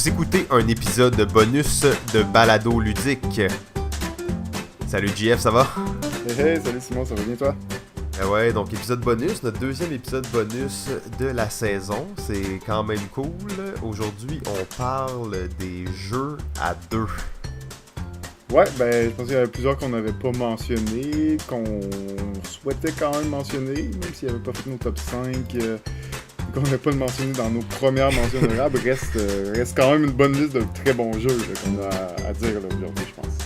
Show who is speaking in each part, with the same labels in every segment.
Speaker 1: Vous écoutez un épisode bonus de Balado Ludique. Salut JF, ça va?
Speaker 2: Hey, salut Simon, ça va bien toi?
Speaker 1: Ouais, donc épisode bonus, notre deuxième épisode bonus de la saison. C'est quand même cool. Aujourd'hui, on parle des jeux à deux.
Speaker 2: Ouais, ben je pense qu'il y avait plusieurs qu'on n'avait pas mentionnés, qu'on souhaitait quand même mentionner, même s'il n'y avait pas fait nos top 5, qu'on n'avait pas mentionné dans nos premières mentions honorables, reste quand même une bonne liste de très bons jeux là, qu'on a à dire là, aujourd'hui, je pense.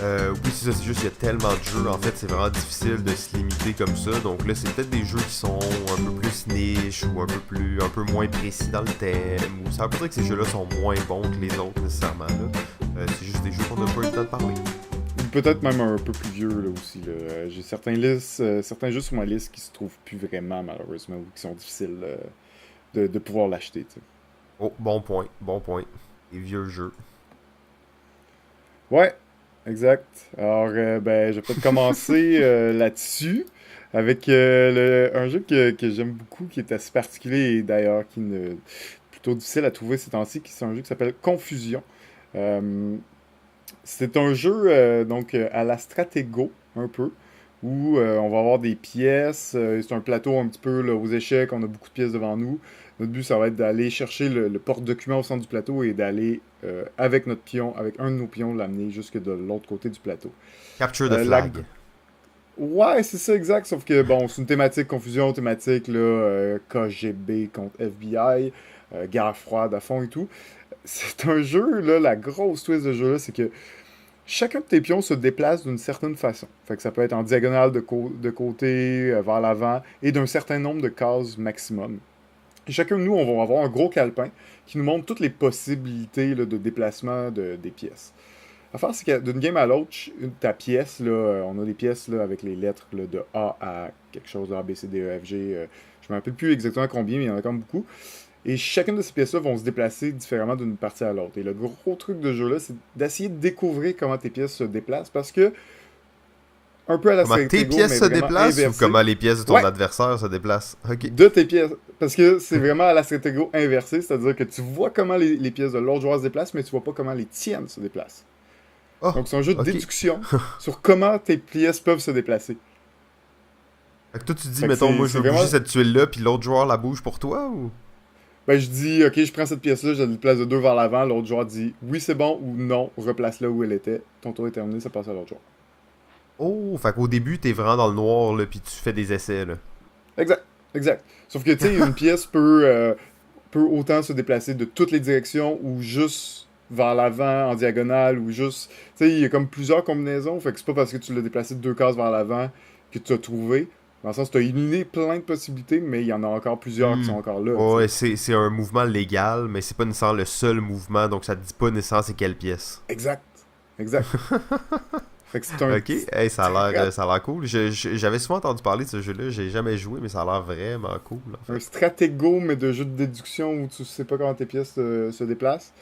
Speaker 1: Oui, c'est ça, c'est juste qu'il y a tellement de jeux. En fait, c'est vraiment difficile de se limiter comme ça. Donc là, c'est peut-être des jeux qui sont un peu plus niche ou un peu moins précis dans le thème. Ou ça veut pas dire que ces jeux-là sont moins bons que les autres nécessairement. Là. C'est juste des jeux qu'on n'a pas eu le temps de parler.
Speaker 2: Peut-être même un peu plus vieux là aussi. Là. J'ai certains jeux sur ma liste qui se trouvent plus vraiment malheureusement ou qui sont difficiles de pouvoir l'acheter. T'sais.
Speaker 1: Oh, bon point, bon point. Les vieux jeux.
Speaker 2: Ouais. Exact. Alors, ben, je vais peut-être commencer là-dessus avec un jeu que j'aime beaucoup, qui est assez particulier et d'ailleurs qui est plutôt difficile à trouver ces temps-ci, qui c'est un jeu qui s'appelle Confusion. C'est un jeu donc à la Stratego, un peu, où on va avoir des pièces. C'est un plateau un petit peu là, aux échecs, on a beaucoup de pièces devant nous. Notre but, ça va être d'aller chercher le porte-document au centre du plateau et d'aller, avec notre pion, avec un de nos pions, l'amener jusque de l'autre côté du plateau.
Speaker 1: Capture the flag.
Speaker 2: Ouais, c'est ça, exact. Sauf que, bon, c'est une thématique, confusion thématique, là, KGB contre FBI, guerre froide à fond et tout. C'est un jeu, là, la grosse twist de ce jeu-là, c'est que chacun de tes pions se déplace d'une certaine façon. Fait que ça peut être en diagonale de côté, vers l'avant, et d'un certain nombre de cases maximum. Et chacun de nous, on va avoir un gros calepin qui nous montre toutes les possibilités là, de déplacement des pièces. L'affaire, c'est que d'une game à l'autre, ta pièce, là, on a des pièces là, avec les lettres là, de A à quelque chose, de A, B, C, D, E, F, G. Je ne me rappelle plus exactement combien, mais il y en a quand même beaucoup. Et chacune de ces pièces-là vont se déplacer différemment d'une partie à l'autre. Et le gros truc de jeu-là, c'est d'essayer de découvrir comment tes pièces se déplacent, parce que un peu à la
Speaker 1: Comment tes pièces se déplacent ou comment les pièces de ton adversaire se déplacent? Okay.
Speaker 2: De tes pièces. Parce que c'est vraiment à la stratégie inversée, c'est-à-dire que tu vois comment les pièces de l'autre joueur se déplacent, mais tu vois pas comment les tiennes se déplacent. Oh, donc c'est un jeu de déduction sur comment tes pièces peuvent se déplacer.
Speaker 1: Fait que toi tu dis, mettons, moi je veux bouger cette tuile-là, puis l'autre joueur la bouge pour toi, ou?
Speaker 2: Ben je dis, ok, je prends cette pièce-là, je la déplace de 2 vers l'avant, l'autre joueur dit, oui c'est bon, ou non, replace-la où elle était. Ton tour est terminé, ça passe à l'autre joueur.
Speaker 1: Oh, fait qu'au début, t'es vraiment dans le noir, là, pis tu fais des essais, là.
Speaker 2: Exact. Sauf que, tu sais, une pièce peut autant se déplacer de toutes les directions, ou juste vers l'avant, en diagonale, ou juste... Tu sais, il y a comme plusieurs combinaisons, fait que c'est pas parce que tu l'as déplacé de 2 cases vers l'avant que tu as trouvé. Dans le sens, tu as éliminé plein de possibilités, mais il y en a encore plusieurs qui sont encore là.
Speaker 1: Ouais, c'est un mouvement légal, mais c'est pas nécessairement le seul mouvement, donc ça te dit pas nécessairement c'est quelle pièce.
Speaker 2: Exact. Fait que c'est
Speaker 1: ok, hey, ça a l'air cool. J'avais souvent entendu parler de ce jeu-là, j'ai jamais joué, mais ça a l'air vraiment cool. En fait.
Speaker 2: Un stratégo, mais de jeu de déduction où tu sais pas comment tes pièces se déplacent.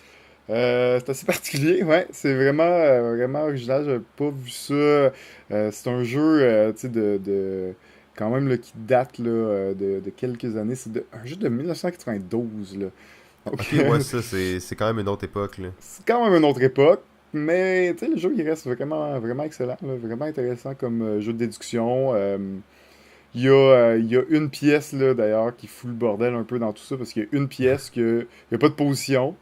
Speaker 2: C'est assez particulier, ouais. C'est vraiment original. J'avais pas vu ça. C'est un jeu, tu sais, de quand même là, qui date là, de quelques années. C'est un jeu de 1992. Là.
Speaker 1: Donc, ok, ouais, ça, c'est quand même une autre époque. Là.
Speaker 2: C'est quand même une autre époque. Mais tu sais, le jeu il reste vraiment excellent, là, vraiment intéressant comme jeu de déduction. Il y a une pièce là d'ailleurs qui fout le bordel un peu dans tout ça parce qu'il y a une pièce que il y a pas de position.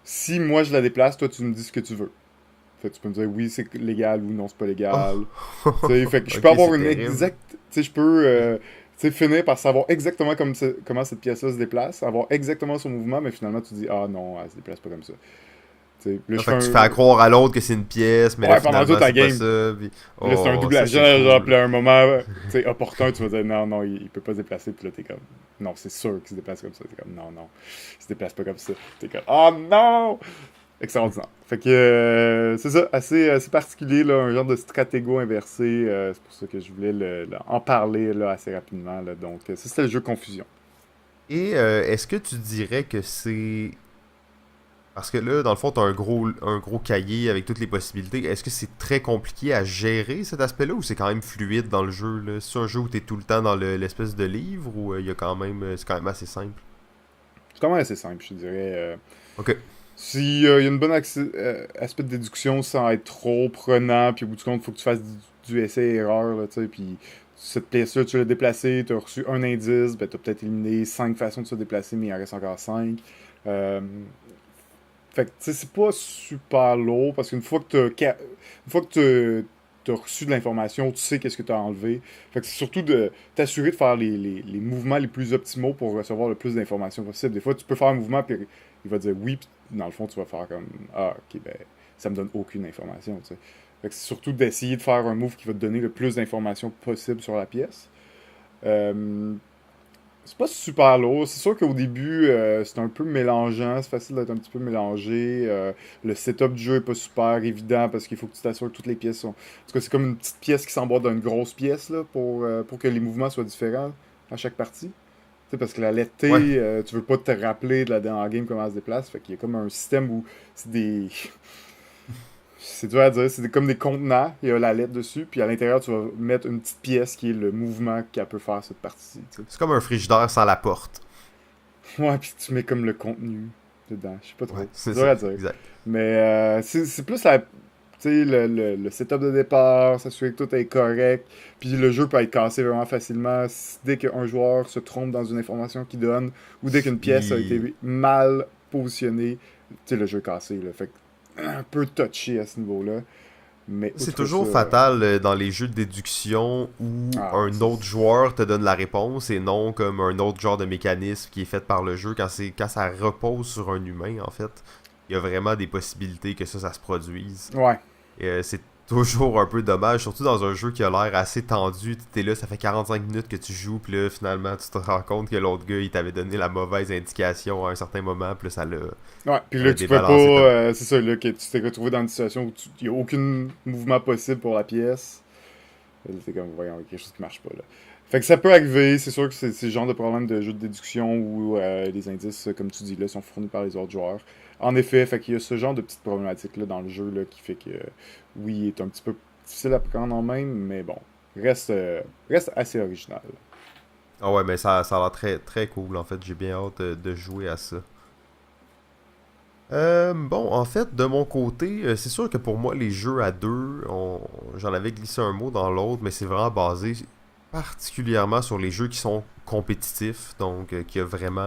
Speaker 2: Si moi je la déplace, toi tu me dis ce que tu veux. Fait tu peux me dire oui c'est légal ou non c'est pas légal.
Speaker 1: Oh.
Speaker 2: Fait que je peux avoir une exacte, tu sais je peux finir par savoir exactement comment cette pièce-là se déplace, avoir exactement son mouvement, mais finalement tu dis ah non elle se déplace pas comme ça.
Speaker 1: Là, fait que tu fais croire à l'autre que c'est une pièce, mais là, finalement, toute la game. Pas ça. Puis...
Speaker 2: Oh, là, c'est un double agent, genre, puis à un moment, opportun, tu vas dire non, il peut pas se déplacer, puis là, t'es comme, non, c'est sûr qu'il se déplace comme ça. T'es comme, non, il se déplace pas comme ça. T'es comme, oh non! Extraordinaire. Fait que, c'est ça, assez particulier, là, un genre de stratégo inversé, c'est pour ça que je voulais en parler, là, assez rapidement, là. Donc, ça, c'était le jeu Confusion.
Speaker 1: Et est-ce que tu dirais que c'est... Parce que là, dans le fond, t'as un gros cahier avec toutes les possibilités. Est-ce que c'est très compliqué à gérer cet aspect-là ou c'est quand même fluide dans le jeu, là? C'est un jeu où t'es tout le temps dans l'espèce de livre ou c'est quand même assez simple?
Speaker 2: C'est quand même assez simple, je dirais.
Speaker 1: Ok.
Speaker 2: Si y a une bonne aspect de déduction sans être trop prenant, puis au bout du compte, il faut que tu fasses du essai-erreur, là, tu sais, puis cette pièce-là, tu l'as déplacée, tu as reçu un indice, ben tu as peut-être éliminé 5 façons de se déplacer, mais il en reste encore 5. Euh, Fait que, tu sais, c'est pas super lourd, parce qu'une fois que une fois que t'as reçu de l'information, tu sais qu'est-ce que t'as enlevé. Fait que c'est surtout de t'assurer de faire les mouvements les plus optimaux pour recevoir le plus d'informations possible. Des fois, tu peux faire un mouvement, puis il va dire oui, puis dans le fond, tu vas faire comme ah, ok, ben, ça me donne aucune information, tu sais. Fait que c'est surtout d'essayer de faire un move qui va te donner le plus d'informations possible sur la pièce. Euh, c'est pas super lourd. C'est sûr qu'au début, c'est un peu mélangeant. C'est facile d'être un petit peu mélangé. Le setup du jeu est pas super évident parce qu'il faut que tu t'assures que toutes les pièces sont. En tout cas, c'est comme une petite pièce qui s'emboîte dans une grosse pièce là, pour que les mouvements soient différents à chaque partie. Tu sais, parce que la lettre T,
Speaker 1: Ouais.
Speaker 2: tu veux pas te rappeler de la dernière game comment elle se déplace. Fait qu'il y a comme un système où c'est des. C'est dur à dire, comme des contenants, il y a la lettre dessus, puis à l'intérieur, tu vas mettre une petite pièce qui est le mouvement qu'elle peut faire cette partie. Tu sais.
Speaker 1: C'est comme un frigidaire sans la porte.
Speaker 2: Ouais, puis tu mets comme le contenu dedans. Je sais pas
Speaker 1: Ouais,
Speaker 2: trop.
Speaker 1: c'est
Speaker 2: Dur
Speaker 1: ça,
Speaker 2: à dire.
Speaker 1: exact.
Speaker 2: Mais c'est plus la, tu sais, le setup de départ, s'assurer que tout est correct. Puis le jeu peut être cassé vraiment facilement dès qu'un joueur se trompe dans une information qu'il donne ou dès qu'une pièce a
Speaker 1: Il-
Speaker 2: été mal positionnée. Tu sais, le jeu est cassé. Là. Fait que, un peu touché à ce niveau-là. Mais
Speaker 1: C'est
Speaker 2: outre ça.
Speaker 1: toujours fatal dans les jeux de déduction où
Speaker 2: Ah,
Speaker 1: un autre joueur te donne la réponse et non comme un autre genre de mécanisme qui est fait par le jeu quand ça repose sur un humain en fait. Il y a vraiment des possibilités que ça se produise.
Speaker 2: Ouais.
Speaker 1: Et, c'est toujours un peu dommage, surtout dans un jeu qui a l'air assez tendu. T'es là, ça fait 45 minutes que tu joues, puis là, finalement, tu te rends compte que l'autre gars, il t'avait donné la mauvaise indication à un certain moment, puis là,
Speaker 2: Ouais, puis
Speaker 1: ça
Speaker 2: là,
Speaker 1: l'a
Speaker 2: tu pouvais pas.
Speaker 1: débalancé.
Speaker 2: C'est ça, là, que tu t'es retrouvé dans une situation où il n'y a aucun mouvement possible pour la pièce. Là, t'es comme, voyons, il y a quelque chose qui marche pas, là. Fait que ça peut arriver, c'est sûr que c'est le genre de problème de jeu de déduction où les indices, comme tu dis, là, sont fournis par les autres joueurs. En effet, fait qu'il y a ce genre de petites problématiques-là dans le jeu, là, qui fait que, oui, il est un petit peu difficile à prendre en main, mais bon, reste assez original.
Speaker 1: Ah ouais, mais ça a l'air très, très cool, en fait. J'ai bien hâte de jouer à ça. Bon, en fait, de mon côté, c'est sûr que pour moi, les jeux à deux, j'en avais glissé un mot dans l'autre, mais c'est vraiment basé particulièrement sur les jeux qui sont compétitifs, donc qui a vraiment...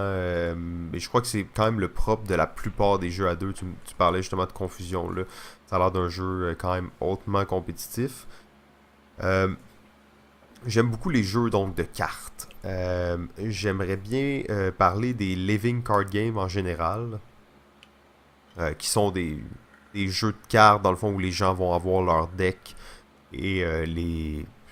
Speaker 1: et je crois que c'est quand même le propre de la plupart des jeux à deux. Tu parlais justement de confusion, là. Ça a l'air d'un jeu quand même hautement compétitif. Euh, J'aime beaucoup les jeux donc de cartes. J'aimerais bien parler des living card games en général, qui sont des jeux de cartes dans le fond où les gens vont avoir leur deck et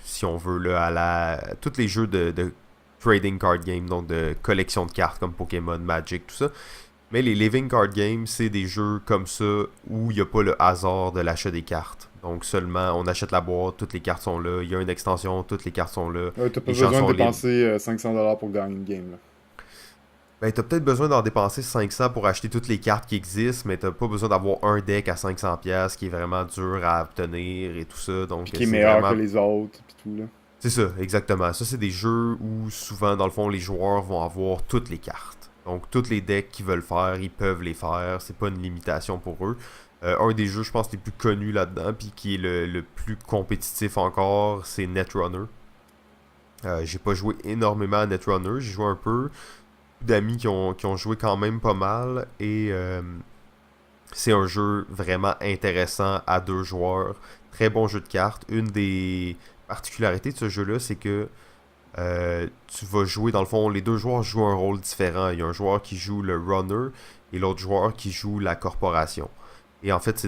Speaker 1: si on veut là tous les jeux de trading card game, donc de collection de cartes comme Pokémon, Magic, tout ça. Mais les living card games, c'est des jeux comme ça où il n'y a pas le hasard de l'achat des cartes. Donc seulement on achète la boîte, toutes les cartes sont là, il y a une extension, toutes les cartes sont là,
Speaker 2: T'as pas
Speaker 1: les gens
Speaker 2: besoin de
Speaker 1: sont libres.
Speaker 2: dépenser 500$ pour gagner une game, là.
Speaker 1: Ben, t'as peut-être besoin d'en dépenser 500 pour acheter toutes les cartes qui existent, mais t'as pas besoin d'avoir un deck à 500$ qui est vraiment dur à obtenir et tout ça. Donc,
Speaker 2: Puis qui est
Speaker 1: c'est
Speaker 2: meilleur que
Speaker 1: vraiment.
Speaker 2: les autres, puis tout, là.
Speaker 1: C'est ça, exactement. Ça, c'est des jeux où souvent, dans le fond, les joueurs vont avoir toutes les cartes. Donc, tous les decks qu'ils veulent faire, ils peuvent les faire. C'est pas une limitation pour eux. Un des jeux, je pense, les plus connus là-dedans, puis qui est le plus compétitif encore, c'est Netrunner. J'ai pas joué énormément à Netrunner, j'ai joué un peu d'amis qui ont joué quand même pas mal et c'est un jeu vraiment intéressant à deux joueurs. Très bon jeu de cartes. Une des particularités de ce jeu-là, c'est que tu vas jouer, dans le fond, les deux joueurs jouent un rôle différent. Il y a un joueur qui joue le runner et l'autre joueur qui joue la corporation. Et en fait,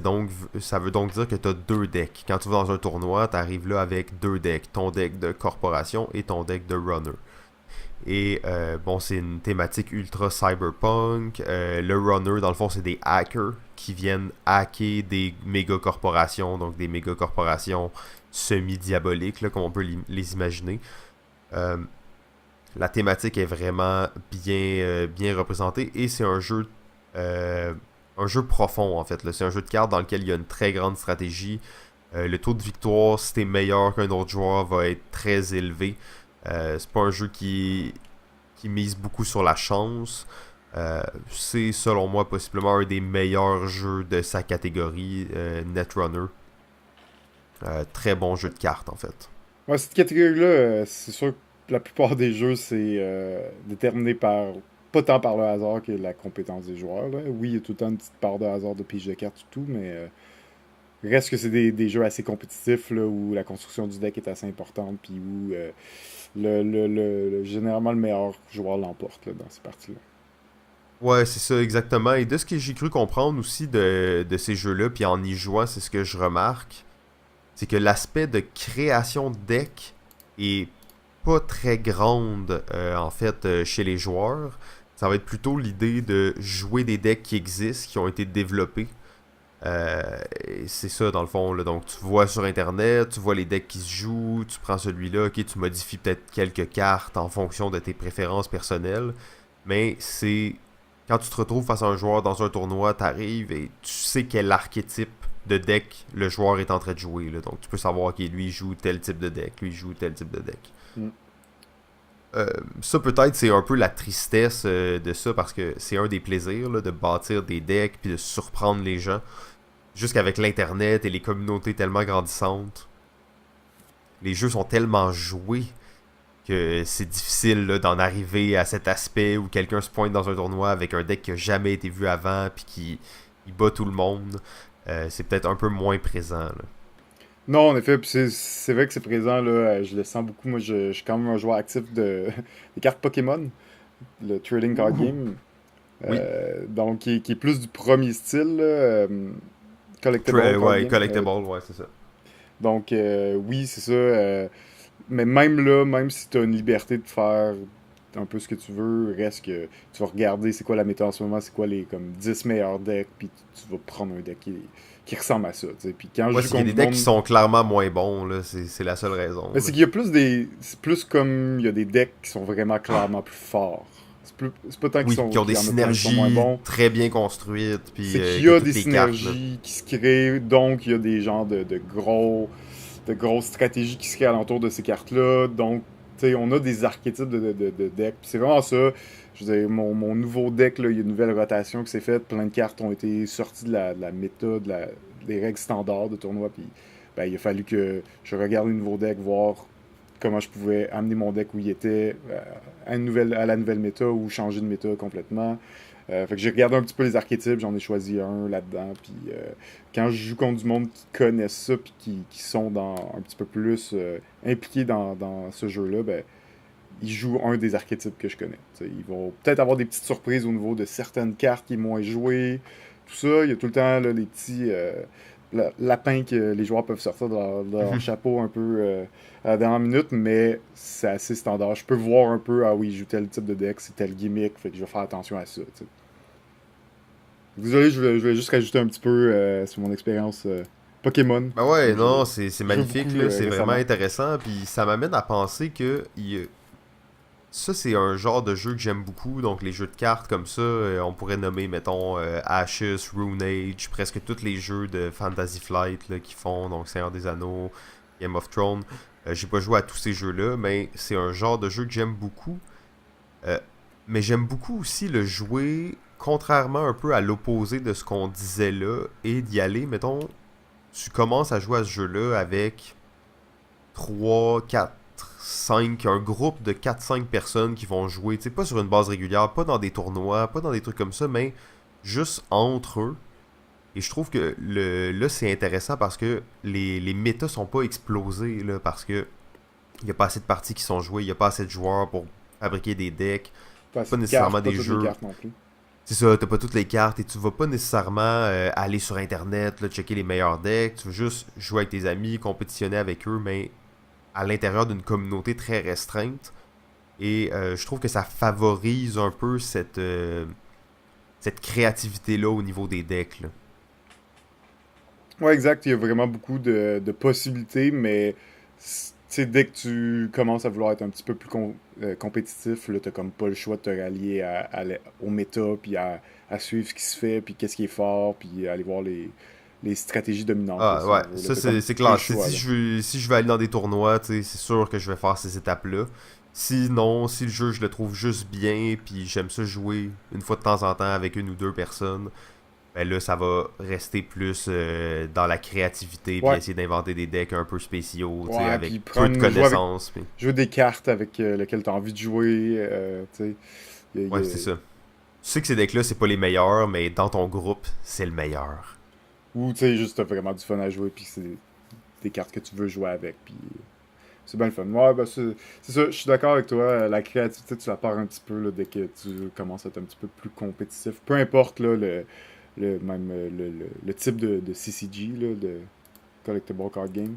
Speaker 1: ça veut donc dire que tu as deux decks. Quand tu vas dans un tournoi, tu arrives là avec deux decks. Ton deck de corporation et ton deck de runner. Et bon, c'est une thématique ultra cyberpunk. Le runner, dans le fond, c'est des hackers qui viennent hacker des méga corporations, donc des méga corporations semi-diaboliques, là, comme on peut les imaginer. Euh, la thématique est vraiment bien représentée et c'est un jeu profond en fait. Là. C'est un jeu de cartes dans lequel il y a une très grande stratégie. Le taux de victoire, si t'es meilleur qu'un autre joueur, va être très élevé. C'est pas un jeu qui mise beaucoup sur la chance. C'est selon moi possiblement un des meilleurs jeux de sa catégorie, Netrunner. Très bon jeu de cartes en fait.
Speaker 2: Ouais, cette catégorie-là, c'est sûr que la plupart des jeux, c'est déterminé par, pas tant par le hasard que la compétence des joueurs, là. Oui, il y a tout le temps une petite part de hasard de pige de cartes et tout, mais reste que c'est des jeux assez compétitifs, là, où la construction du deck est assez importante, puis où généralement le meilleur joueur l'emporte là, dans ces parties-là.
Speaker 1: Ouais, c'est ça exactement. Et de ce que j'ai cru comprendre aussi de ces jeux-là, puis en y jouant, c'est ce que je remarque, c'est que l'aspect de création de deck est pas très grande en fait chez les joueurs. Ça va être plutôt l'idée de jouer des decks qui existent, qui ont été développés. Et c'est ça dans le fond là. Donc tu vois sur internet, tu vois les decks qui se jouent, tu prends celui-là, ok, tu modifies peut-être quelques cartes en fonction de tes préférences personnelles. Mais c'est quand tu te retrouves face à un joueur dans un tournoi, t'arrives et tu sais quel archétype de deck le joueur est en train de jouer là. Donc tu peux savoir que lui il joue tel type de deck, lui il joue tel type de deck.
Speaker 2: Mm.
Speaker 1: Ça peut-être c'est un peu la tristesse de ça parce que c'est un des plaisirs là, de bâtir des decks puis de surprendre les gens. Jusqu'avec l'internet et les communautés tellement grandissantes, les jeux sont tellement joués que c'est difficile là, d'en arriver à cet aspect où quelqu'un se pointe dans un tournoi avec un deck qui a jamais été vu avant puis qui il bat tout le monde. C'est peut-être un peu moins présent là.
Speaker 2: Non, en effet, puis c'est vrai que c'est présent, là, je le sens beaucoup. Moi, je suis quand même un joueur actif des cartes Pokémon, le Trading Card Game.
Speaker 1: Oui,
Speaker 2: Donc, qui est plus du premier style, là, Collectible Card
Speaker 1: ouais,
Speaker 2: Game.
Speaker 1: Collectible, ouais, c'est ça.
Speaker 2: Donc, oui, c'est ça. Mais même là, même si tu as une liberté de faire un peu ce que tu veux, reste que tu vas regarder c'est quoi la méta en ce moment, c'est quoi les comme 10 meilleurs decks, puis tu vas prendre un deck qui ressemble à ça. Tu sais. Puis quand je
Speaker 1: Ouais,
Speaker 2: joue
Speaker 1: c'est qu'il y a
Speaker 2: contre
Speaker 1: des
Speaker 2: du
Speaker 1: decks qui
Speaker 2: monde,
Speaker 1: sont clairement moins bons, là. C'est la seule raison.
Speaker 2: mais
Speaker 1: Là.
Speaker 2: c'est qu'il y a plus des. C'est plus comme il y a des decks qui sont vraiment clairement plus forts. C'est pas tant
Speaker 1: Oui, qui ont
Speaker 2: qu'il
Speaker 1: des
Speaker 2: y en a plein qui sont moins
Speaker 1: synergies
Speaker 2: bons.
Speaker 1: très bien construites, puis
Speaker 2: C'est qu'il y
Speaker 1: que
Speaker 2: a
Speaker 1: toutes
Speaker 2: des
Speaker 1: les cartes, là.
Speaker 2: synergies qui se créent, donc il y a des genres de grosses stratégies qui se créent alentour de ces cartes-là. Donc, tu sais, on a des archétypes de decks. Puis c'est vraiment ça. Je veux dire, mon nouveau deck, là, il y a une nouvelle rotation qui s'est faite. Plein de cartes ont été sorties de la méta, des règles standards de tournoi. Puis ben, il a fallu que je regarde les nouveaux decks, voir comment je pouvais amener mon deck où il était à la nouvelle méta ou changer de méta complètement. Fait que j'ai regardé un petit peu les archétypes, j'en ai choisi un là-dedans. Puis quand je joue contre du monde qui connaissent ça, puis qui sont un petit peu plus impliqués dans ce jeu-là, ben, ils jouent un des archétypes que je connais. T'sais, ils vont peut-être avoir des petites surprises au niveau de certaines cartes qui est moins jouées, tout ça. Il y a tout le temps là, les petits lapins que les joueurs peuvent sortir de leur chapeau un peu à la dernière minute, mais c'est assez standard. Je peux voir un peu, ah oui, ils jouent tel type de deck, c'est tel gimmick, fait que je vais faire attention à ça. T'sais. Désolé, je voulais juste rajouter un petit peu sur mon expérience Pokémon.
Speaker 1: Ben ouais,
Speaker 2: Je
Speaker 1: non, c'est
Speaker 2: joue
Speaker 1: magnifique,
Speaker 2: beaucoup
Speaker 1: là. C'est vraiment
Speaker 2: récemment.
Speaker 1: intéressant, puis ça m'amène à penser que ça, c'est un genre de jeu que j'aime beaucoup. Donc, les jeux de cartes comme ça, on pourrait nommer, mettons, Ashes, Runeage, presque tous les jeux de Fantasy Flight là, qu'ils font. Donc, Seigneur des Anneaux, Game of Thrones. J'ai pas joué à tous ces jeux-là, mais c'est un genre de jeu que j'aime beaucoup. Euh, mais j'aime beaucoup aussi le jouer, contrairement un peu à l'opposé de ce qu'on disait là, et d'y aller, mettons, tu commences à jouer à ce jeu-là avec 3 4 5 un groupe de 4 5 personnes qui vont jouer, tu sais, pas sur une base régulière, pas dans des tournois, pas dans des trucs comme ça, mais juste entre eux. Et je trouve que là, c'est intéressant parce que les méta sont pas explosés, là, parce que il n'y a pas assez de parties qui sont jouées, il n'y a pas assez de joueurs pour fabriquer des decks,
Speaker 2: Pas
Speaker 1: pas
Speaker 2: assez de
Speaker 1: nécessairement
Speaker 2: cartes, pas
Speaker 1: des
Speaker 2: toutes les
Speaker 1: jeux.
Speaker 2: cartes non plus.
Speaker 1: C'est ça, t'as pas toutes les cartes et tu vas pas nécessairement aller sur internet, là, checker les meilleurs decks, tu veux juste jouer avec tes amis, compétitionner avec eux, mais à l'intérieur d'une communauté très restreinte. Et je trouve que ça favorise un peu cette créativité-là au niveau des decks. Là.
Speaker 2: Ouais, exact. Il y a vraiment beaucoup de possibilités, mais tu sais, dès que tu commences à vouloir être un petit peu plus compétitif, là, t'as comme pas le choix de te rallier au méta, puis à suivre ce qui se fait, puis qu'est-ce qui est fort, puis aller voir les stratégies dominantes, là,
Speaker 1: Ah
Speaker 2: si on
Speaker 1: ouais,
Speaker 2: veut. Là,
Speaker 1: ça
Speaker 2: t'as comme
Speaker 1: c'est
Speaker 2: plus le
Speaker 1: clair.
Speaker 2: choix, là.
Speaker 1: Si je veux aller dans des tournois, tu sais, c'est sûr que je vais faire ces étapes-là. Sinon, si le jeu je le trouve juste bien, puis j'aime ça jouer une fois de temps en temps avec une ou deux personnes, ben là ça va rester plus dans la créativité, puis
Speaker 2: Ouais,
Speaker 1: essayer d'inventer des decks un peu spéciaux, tu sais,
Speaker 2: ouais, puis
Speaker 1: avec peu de
Speaker 2: jouer avec
Speaker 1: connaissances. Puis...
Speaker 2: jouer des cartes avec lesquelles tu as envie de jouer, tu sais.
Speaker 1: Ouais, c'est ça. Tu sais que ces decks-là, c'est pas les meilleurs, mais dans ton groupe, c'est le meilleur.
Speaker 2: Ou tu sais, juste t'as vraiment du fun à jouer, puis c'est des cartes que tu veux jouer avec, puis c'est bien le fun. Ouais, ben c'est ça, je suis d'accord avec toi. La créativité, tu la perds un petit peu là, dès que tu commences à être un petit peu plus compétitif. Peu importe là, même le type de CCG, là, de Collectible Card Game,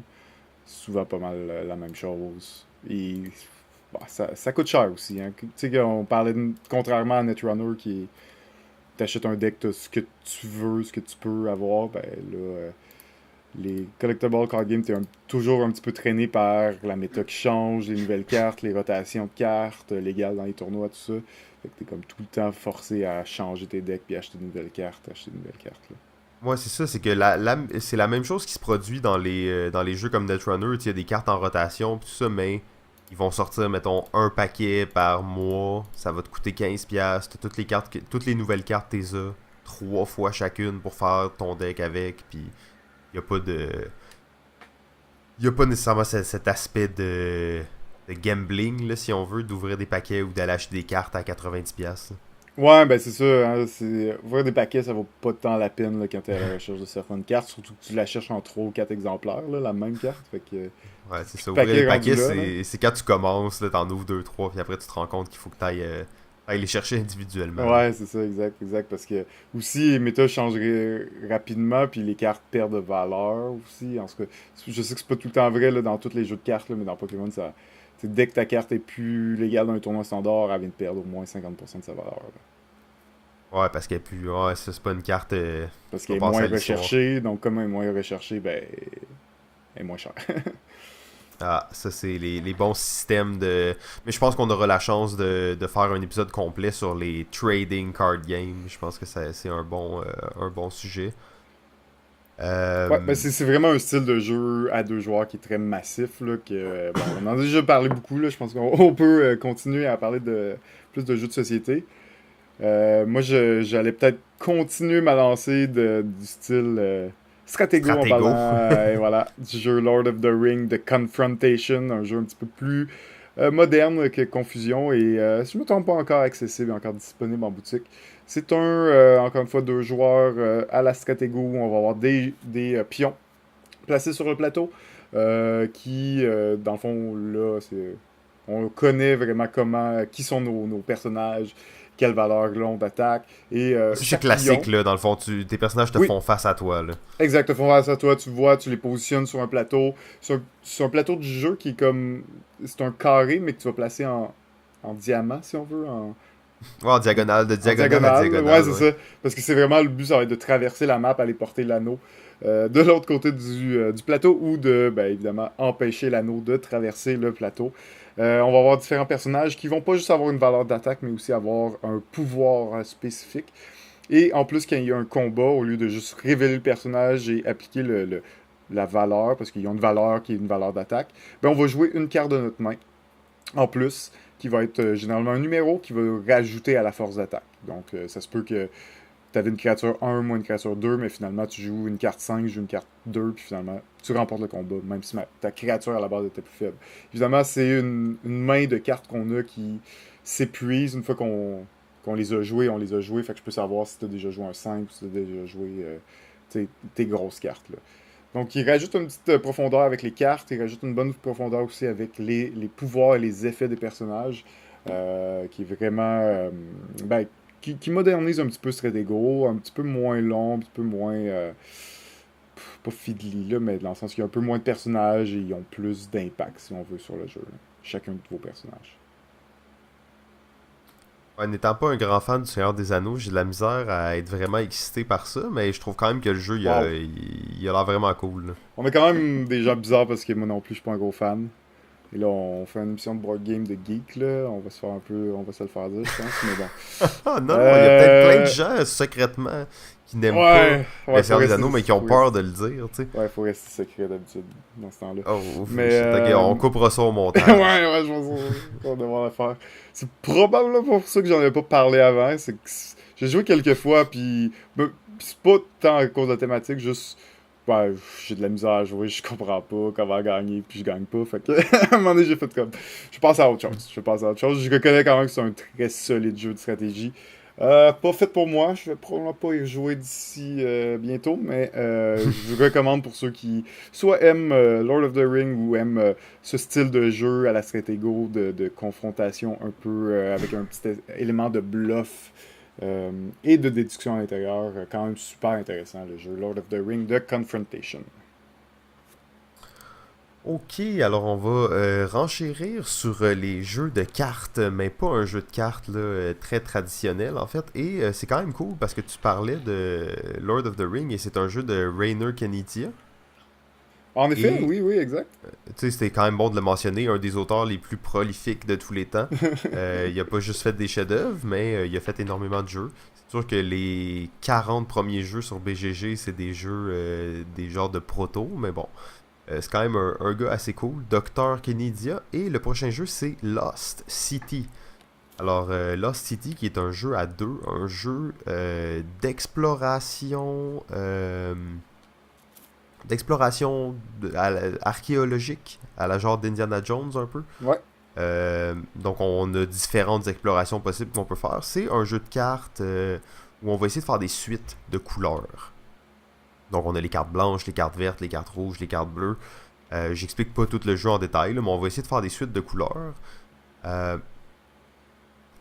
Speaker 2: c'est souvent pas mal la même chose. Et bah, ça coûte cher aussi. Hein. Tu sais, on parlait contrairement à Netrunner qui t'achètes un deck, t'as ce que tu veux, ce que tu peux avoir, ben là, les collectible card games, toujours un petit peu traîné par la méta qui change, les nouvelles cartes, les rotations de cartes, légales dans les tournois, tout ça. Fait que t'es comme tout le temps forcé à changer tes decks puis acheter de nouvelles cartes, acheter de nouvelles cartes. Là.
Speaker 1: Ouais, c'est ça, c'est que c'est la même chose qui se produit dans les jeux comme Netrunner, il y a des cartes en rotation, pis tout ça, mais ils vont sortir, mettons, un paquet par mois, ça va te coûter 15$, t'as toutes les cartes, toutes les nouvelles cartes, t'es as, 3 fois chacune pour faire ton deck avec, puis y a pas de... Y a pas nécessairement cet aspect de gambling, là, si on veut, d'ouvrir des paquets ou d'aller acheter des cartes à 90$.
Speaker 2: Ouais, ben c'est ça. Hein, ouvrir des paquets, ça vaut pas tant la peine là, quand t'es à la recherche de certaines cartes, surtout que tu la cherches en 3 ou 4 exemplaires, là, la même carte. Fait que,
Speaker 1: Ouais, c'est ça. Ouvrir les
Speaker 2: paquet rendu
Speaker 1: paquets,
Speaker 2: là, là.
Speaker 1: c'est quand tu commences, là, t'en ouvres deux trois puis après tu te rends compte qu'il faut que t'ailles les chercher individuellement. Là.
Speaker 2: Ouais, c'est ça, exact, exact. Parce que aussi, les méta changerait rapidement, puis les cartes perdent de valeur aussi. En tout cas, je sais que c'est pas tout le temps vrai là, dans tous les jeux de cartes, là, mais dans Pokémon, ça. Dès que ta carte est plus légale dans un tournoi standard, elle vient de perdre au moins 50% de sa valeur. Là.
Speaker 1: Ouais, parce qu'elle est plus. Ouais, ça, c'est pas une carte
Speaker 2: Parce
Speaker 1: qui
Speaker 2: qu'elle
Speaker 1: va
Speaker 2: est
Speaker 1: passer
Speaker 2: moins
Speaker 1: à l'histoire.
Speaker 2: recherchée, donc comme elle est moins recherchée, ben, elle est moins chère.
Speaker 1: Ah, ça, c'est les bons systèmes de. Mais je pense qu'on aura la chance de faire un épisode complet sur les trading card games. Je pense que c'est un bon sujet.
Speaker 2: Ouais, ben
Speaker 1: Euh,
Speaker 2: c'est vraiment un style de jeu à deux joueurs qui est très massif, là, que, bon, on en a déjà parlé beaucoup, là, je pense qu'on on peut continuer à parler de plus de jeux de société. Moi, j'allais peut-être continuer ma lancée du style stratégo en
Speaker 1: Stratego.
Speaker 2: parlant voilà, du jeu Lord of the Ring, de Confrontation, un jeu un petit peu plus moderne que Confusion et, si je ne me trompe pas, encore accessible, encore disponible en boutique. C'est encore une fois, deux joueurs à la stratégo où on va avoir des pions placés sur le plateau qui, dans le fond, là, on connaît vraiment qui sont nos personnages, quelle valeur l'ont d'attaque. Et
Speaker 1: C'est
Speaker 2: chaque
Speaker 1: classique,
Speaker 2: pion,
Speaker 1: là, dans le fond. Tes personnages te
Speaker 2: oui,
Speaker 1: font face à toi, là.
Speaker 2: exact, font face à toi, tu vois, tu les positionnes sur un plateau. Sur un plateau du jeu qui est comme. C'est un carré, mais que tu vas placer en diamant, si on veut,
Speaker 1: Ouais, en diagonale, de
Speaker 2: en
Speaker 1: diagonale à
Speaker 2: diagonale. Ouais,
Speaker 1: diagonale,
Speaker 2: c'est
Speaker 1: ouais.
Speaker 2: ça. Parce que c'est vraiment le but, ça va être de traverser la map, aller porter l'anneau de l'autre côté du plateau ou de, ben, évidemment, empêcher l'anneau de traverser le plateau. On va avoir différents personnages qui vont pas juste avoir une valeur d'attaque, mais aussi avoir un pouvoir spécifique. Et en plus, quand il y a un combat, au lieu de juste révéler le personnage et appliquer la valeur, parce qu'ils ont une valeur qui est une valeur d'attaque, ben on va jouer une carte de notre main en plus, qui va être généralement un numéro qui va rajouter à la force d'attaque. Donc, ça se peut que tu avais une créature 1, moi une créature 2, mais finalement, tu joues une carte 5, je joue une carte 2, puis finalement, tu remportes le combat, même si ta créature à la base était plus faible. Évidemment, c'est une main de cartes qu'on a qui s'épuise une fois qu'on les a jouées, on les a jouées, fait que je peux savoir si tu as déjà joué un 5 ou si tu as déjà joué tes grosses cartes. Là. Donc, il rajoute une petite profondeur avec les cartes, il rajoute une bonne profondeur aussi avec les pouvoirs et les effets des personnages, qui est vraiment. Ben, qui modernise un petit peu Stratego, un petit peu moins long, un petit peu moins. Pas fiddly, là, mais dans le sens qu'il y a un peu moins de personnages et ils ont plus d'impact, si on veut, sur le jeu. Là. Chacun de vos personnages.
Speaker 1: Ouais, n'étant pas un grand fan du Seigneur des Anneaux, j'ai de la misère à être vraiment excité par ça, mais je trouve quand même que le jeu,
Speaker 2: Wow.
Speaker 1: il a l'air vraiment cool. Là.
Speaker 2: On a quand même des gens bizarres parce que moi non plus, je suis pas un gros fan. Et là, on fait une émission de board game de geek, là. On va se faire un peu... On va se le faire dire, je pense, mais bon.
Speaker 1: Ah non, non, il y a peut-être plein de
Speaker 2: Euh...
Speaker 1: gens secrètement qui n'aiment pas le
Speaker 2: Ouais,
Speaker 1: Seigneur des Anneaux, mais qui ont peur de le dire, tu sais.
Speaker 2: faut rester secret d'habitude dans ce temps-là.
Speaker 1: Oh,
Speaker 2: Mais,
Speaker 1: shit, ok, on coupera ça au
Speaker 2: ouais,
Speaker 1: montage.
Speaker 2: je pense qu'on va devoir le faire. C'est probablement pour ça que j'en ai pas parlé avant. C'est que j'ai joué quelques fois, puis c'est pas tant à cause de la thématique, juste. Ouais, j'ai de la misère à jouer, je comprends pas comment gagner, puis je gagne pas. Fait que, à un moment donné, j'ai fait comme. Je passe à autre chose. Je reconnais quand même que c'est un très solide jeu de stratégie. Pas fait pour moi, je vais probablement pas y jouer d'ici bientôt, mais je recommande pour ceux qui soit aiment Lord of the Ring ou aiment ce style de jeu à la Stratego de confrontation un peu avec un petit élément de bluff euh, et de déduction à l'intérieur. Quand même super intéressant le jeu Lord of the Ring de Confrontation.
Speaker 1: Ok, alors on va renchérir sur les jeux de cartes, mais pas un jeu de cartes là, très traditionnel en fait. Et c'est quand même cool parce que tu parlais de Lord of the Ring et c'est un jeu de Rainer Knizia.
Speaker 2: En effet,
Speaker 1: Et
Speaker 2: oui, c'était
Speaker 1: tu sais, c'était quand même bon de le mentionner, un des auteurs les plus prolifiques de tous les temps. Il a pas juste fait des chefs-d'œuvre, mais il a fait énormément de jeux. C'est sûr que les 40 premiers jeux sur BGG, c'est des jeux, des genres de proto, mais bon. C'est quand même un gars assez cool, Dr. Kennedia. Et le prochain jeu, c'est Lost City. Alors, Lost City, qui est un jeu à deux, un jeu d'exploration, archéologique, à la genre d'Indiana Jones un peu.
Speaker 2: Ouais.
Speaker 1: Donc, on a différentes explorations possibles qu'on peut faire. C'est un jeu de cartes où on va essayer de faire des suites de couleurs. Donc on a les cartes blanches, les cartes vertes, les cartes rouges, les cartes bleues. J'explique pas tout le jeu en détail, là, mais on va essayer de faire des suites de couleurs. Euh,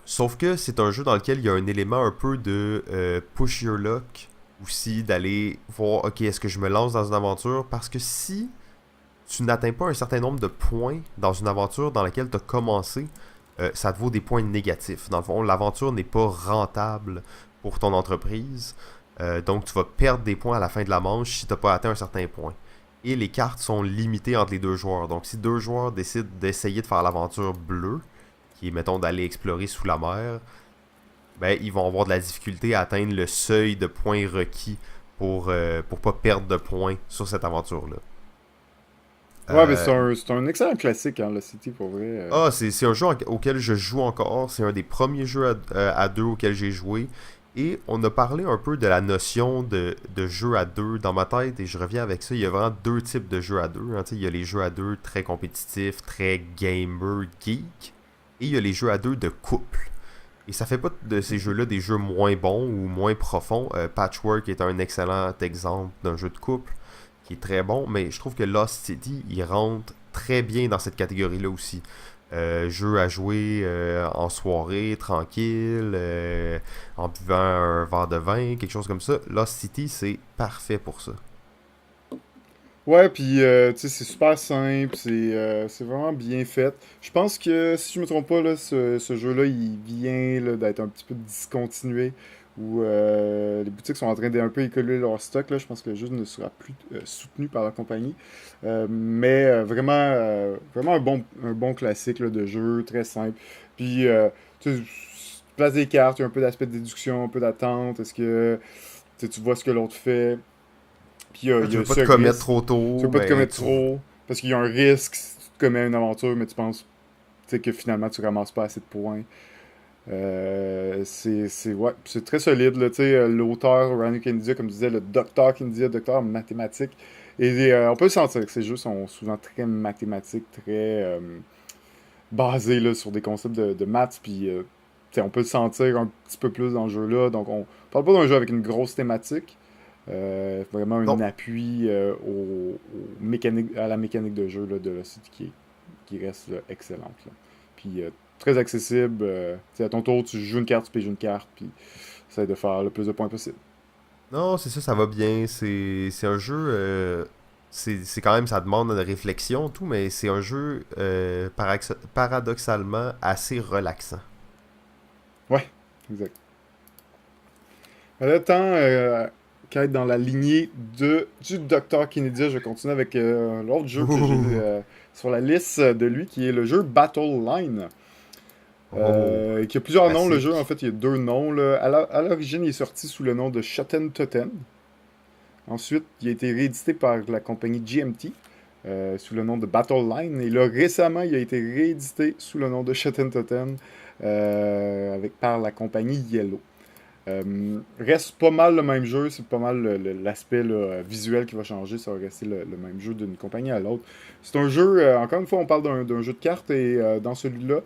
Speaker 1: Sauf que c'est un jeu dans lequel il y a un élément un peu de push your luck aussi, d'aller voir, ok, est-ce que je me lance dans une aventure? Parce que si tu n'atteins pas un certain nombre de points dans une aventure dans laquelle tu as commencé, ça te vaut des points négatifs. Dans le fond, l'aventure n'est pas rentable pour ton entreprise. Donc tu vas perdre des points à la fin de la manche si tu n'as pas atteint un certain point. Et les cartes sont limitées entre les deux joueurs. Donc si deux joueurs décident d'essayer de faire l'aventure bleue, qui est mettons d'aller explorer sous la mer, ben ils vont avoir de la difficulté à atteindre le seuil de points requis pour pas perdre de points sur cette aventure-là.
Speaker 2: Ouais, mais
Speaker 1: Euh,
Speaker 2: c'est un excellent classique, hein, le City, pour vrai.
Speaker 1: c'est un jeu auquel je joue encore. C'est un des premiers jeux à deux auxquels j'ai joué. Et on a parlé un peu de la notion de jeu à deux dans ma tête. Et je reviens avec ça. Il y a vraiment deux types de jeux à deux. Hein. Il y a les jeux à deux très compétitifs, très gamer, geek. Et il y a les jeux à deux de couple. Et ça fait pas de ces jeux-là des jeux moins bons ou moins profonds. Patchwork est un excellent exemple d'un jeu de couple qui est très bon, mais je trouve que Lost City, il rentre très bien dans cette catégorie-là aussi. Jeu à jouer en soirée, tranquille, en buvant un verre de vin, quelque chose comme ça. Lost City, c'est parfait pour ça.
Speaker 2: Ouais, puis tu sais, c'est super simple, c'est vraiment bien fait. Je pense que, si je me trompe pas, là, ce jeu-là, il vient là, d'être un petit peu discontinué, où les boutiques sont en train d'un peu écoler leur stock, là. Je pense que le jeu ne sera plus soutenu par la compagnie. Vraiment un bon classique là, de jeu, très simple. Puis, tu sais, tu places des cartes, il y a un peu d'aspect de déduction, un peu d'attente. Est-ce que tu vois ce que l'autre fait? Puis il y
Speaker 1: Tu
Speaker 2: a
Speaker 1: veux pas
Speaker 2: ce
Speaker 1: te commettre
Speaker 2: risque.
Speaker 1: trop
Speaker 2: Tu
Speaker 1: tôt,
Speaker 2: veux pas te
Speaker 1: mais
Speaker 2: commettre trop, parce qu'il y a un risque si tu te commets une aventure, mais tu penses que finalement tu ramasses pas assez de points. Ouais, c'est très solide. Là, l'auteur, Ryan Candia, comme je disais, le docteur Candia, docteur en mathématiques. Et on peut le sentir que ces jeux sont souvent très mathématiques, très basés là, sur des concepts de maths. Puis on peut le sentir un petit peu plus dans le jeu-là. Donc on parle pas d'un jeu avec une grosse thématique. Vraiment un
Speaker 1: non.
Speaker 2: appui à la mécanique de jeu là, de la City qui reste là, excellente. Là. Puis très accessible. À ton tour, tu joues une carte, tu piges une carte, puis essaie de faire le plus de points possible.
Speaker 1: Non, c'est ça, ça va bien. C'est un jeu. C'est quand même, ça demande une réflexion, tout, mais c'est un jeu paradoxalement assez relaxant.
Speaker 2: Ouais, exact. Là, tant qu'à être dans la lignée du Dr. Kennedy, je vais continuer avec l'autre jeu que j'ai
Speaker 1: Ouh.
Speaker 2: sur la liste de lui, qui est le jeu Battle Line.
Speaker 1: Oh,
Speaker 2: Qui a plusieurs noms, le jeu. En
Speaker 1: classique.
Speaker 2: fait, il y a deux noms. Là. À l'origine, il est sorti sous le nom de Shoten Totem. Ensuite, il a été réédité par la compagnie GMT sous le nom de Battle Line. Et là, récemment, il a été réédité sous le nom de Shoten Totem par la compagnie Yellow. Reste pas mal le même jeu, c'est pas mal l'aspect visuel qui va changer, ça va rester le même jeu d'une compagnie à l'autre. C'est un jeu, encore une fois, on parle d'un jeu de cartes et dans celui-là,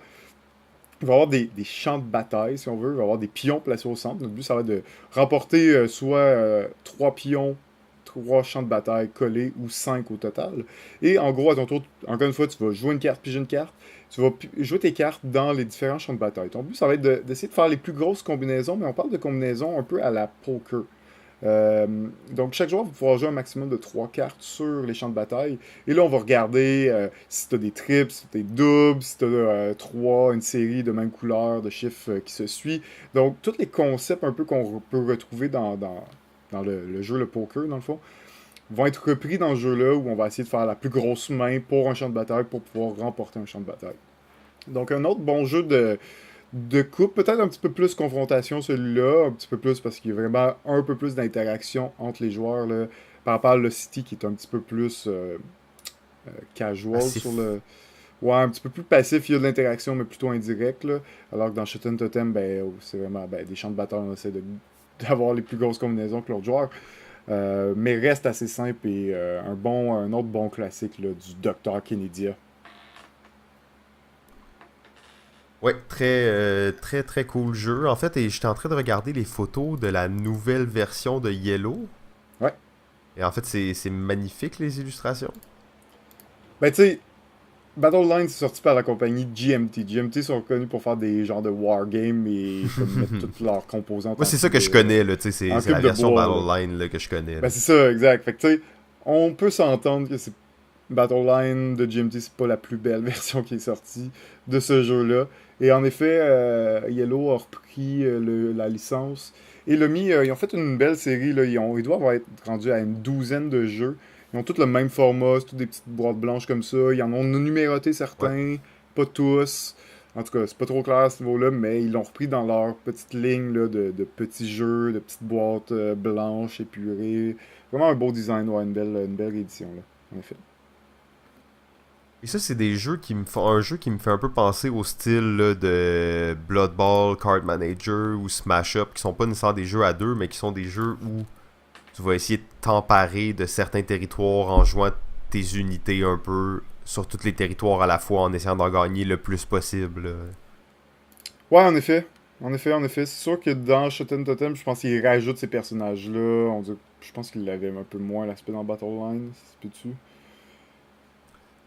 Speaker 2: il va y avoir des champs de bataille, si on veut, il va y avoir des pions placés au centre. Notre but, ça va être de remporter soit 3 pions, 3 champs de bataille collés ou 5 au total. Et en gros, à ton tour, encore une fois, tu vas jouer une carte, piger une carte. Tu vas jouer tes cartes dans les différents champs de bataille. Ton but, ça va être d'essayer de faire les plus grosses combinaisons, mais on parle de combinaisons un peu à la poker. Euh, donc, chaque joueur va pouvoir jouer un maximum de 3 cartes sur les champs de bataille. Et là, on va regarder si tu as des triples, si tu as des doubles, si tu as 3, une série de même couleur, de chiffres qui se suit. Donc, tous les concepts un peu qu'on peut retrouver dans le jeu, le poker, dans le fond, vont être repris dans ce jeu-là où on va essayer de faire la plus grosse main pour un champ de bataille pour pouvoir remporter un champ de bataille. Donc, un autre bon jeu de coupe, peut-être un petit peu plus confrontation celui-là, un petit peu plus parce qu'il y a vraiment un peu plus d'interaction entre les joueurs là, par rapport à le City qui est un petit peu plus casual sur
Speaker 1: Passif.
Speaker 2: le. Ouais, un petit peu plus passif, il y a de l'interaction, mais plutôt indirect, là. Alors que dans Shoten Totem, ben, c'est vraiment des champs de bataille, on essaie d'avoir les plus grosses combinaisons que l'autre joueur. Mais reste assez simple et un autre bon classique là, du Dr. Kennedy.
Speaker 1: Ouais, très très cool jeu. En fait, et j'étais en train de regarder les photos de la nouvelle version de Yellow.
Speaker 2: Ouais.
Speaker 1: Et en fait, c'est magnifique les illustrations.
Speaker 2: Ben, tu sais, Battle Line, c'est sorti par la compagnie GMT. GMT sont connus pour faire des genres de wargames et comme mettre toutes leurs composantes
Speaker 1: Moi, c'est ça que je connais, là, tu sais, c'est
Speaker 2: en
Speaker 1: c'est la
Speaker 2: cube de
Speaker 1: version
Speaker 2: bois. Là.
Speaker 1: Battle Line là, que je connais,
Speaker 2: Ben,
Speaker 1: là.
Speaker 2: c'est ça, exact. Fait que, tu sais, on peut s'entendre que c'est Battle Line de GMT, c'est pas la plus belle version qui est sortie de ce jeu-là. Et en effet, Yellow a repris la licence et l'a mis. Ils ont fait une belle série. Là. Ils doivent être rendus à une douzaine de jeux. Ils ont tous le même format, c'est toutes des petites boîtes blanches comme ça. Ils en ont numéroté
Speaker 1: Ouais.
Speaker 2: certains, pas tous. En tout cas, c'est pas trop clair à ce niveau-là, mais ils l'ont repris dans leur petite ligne là, de petits jeux, de petites boîtes blanches épurées. Vraiment un beau design, ouais, une belle édition, là, en effet.
Speaker 1: Et ça, c'est des jeux qui me font un jeu qui me fait un peu penser au style là, de Blood Bowl, Card Manager ou Smash Up, qui sont pas nécessairement des jeux à deux, mais qui sont des jeux où tu vas essayer de t'emparer de certains territoires en jouant tes unités un peu sur tous les territoires à la fois en essayant d'en gagner le plus possible.
Speaker 2: Ouais, en effet. En effet, en effet. C'est sûr que dans Shoten Totem, je pense qu'il rajoute ces personnages-là. Je pense qu'il avait un peu moins l'aspect dans Battle Line, si c'est peux-tu.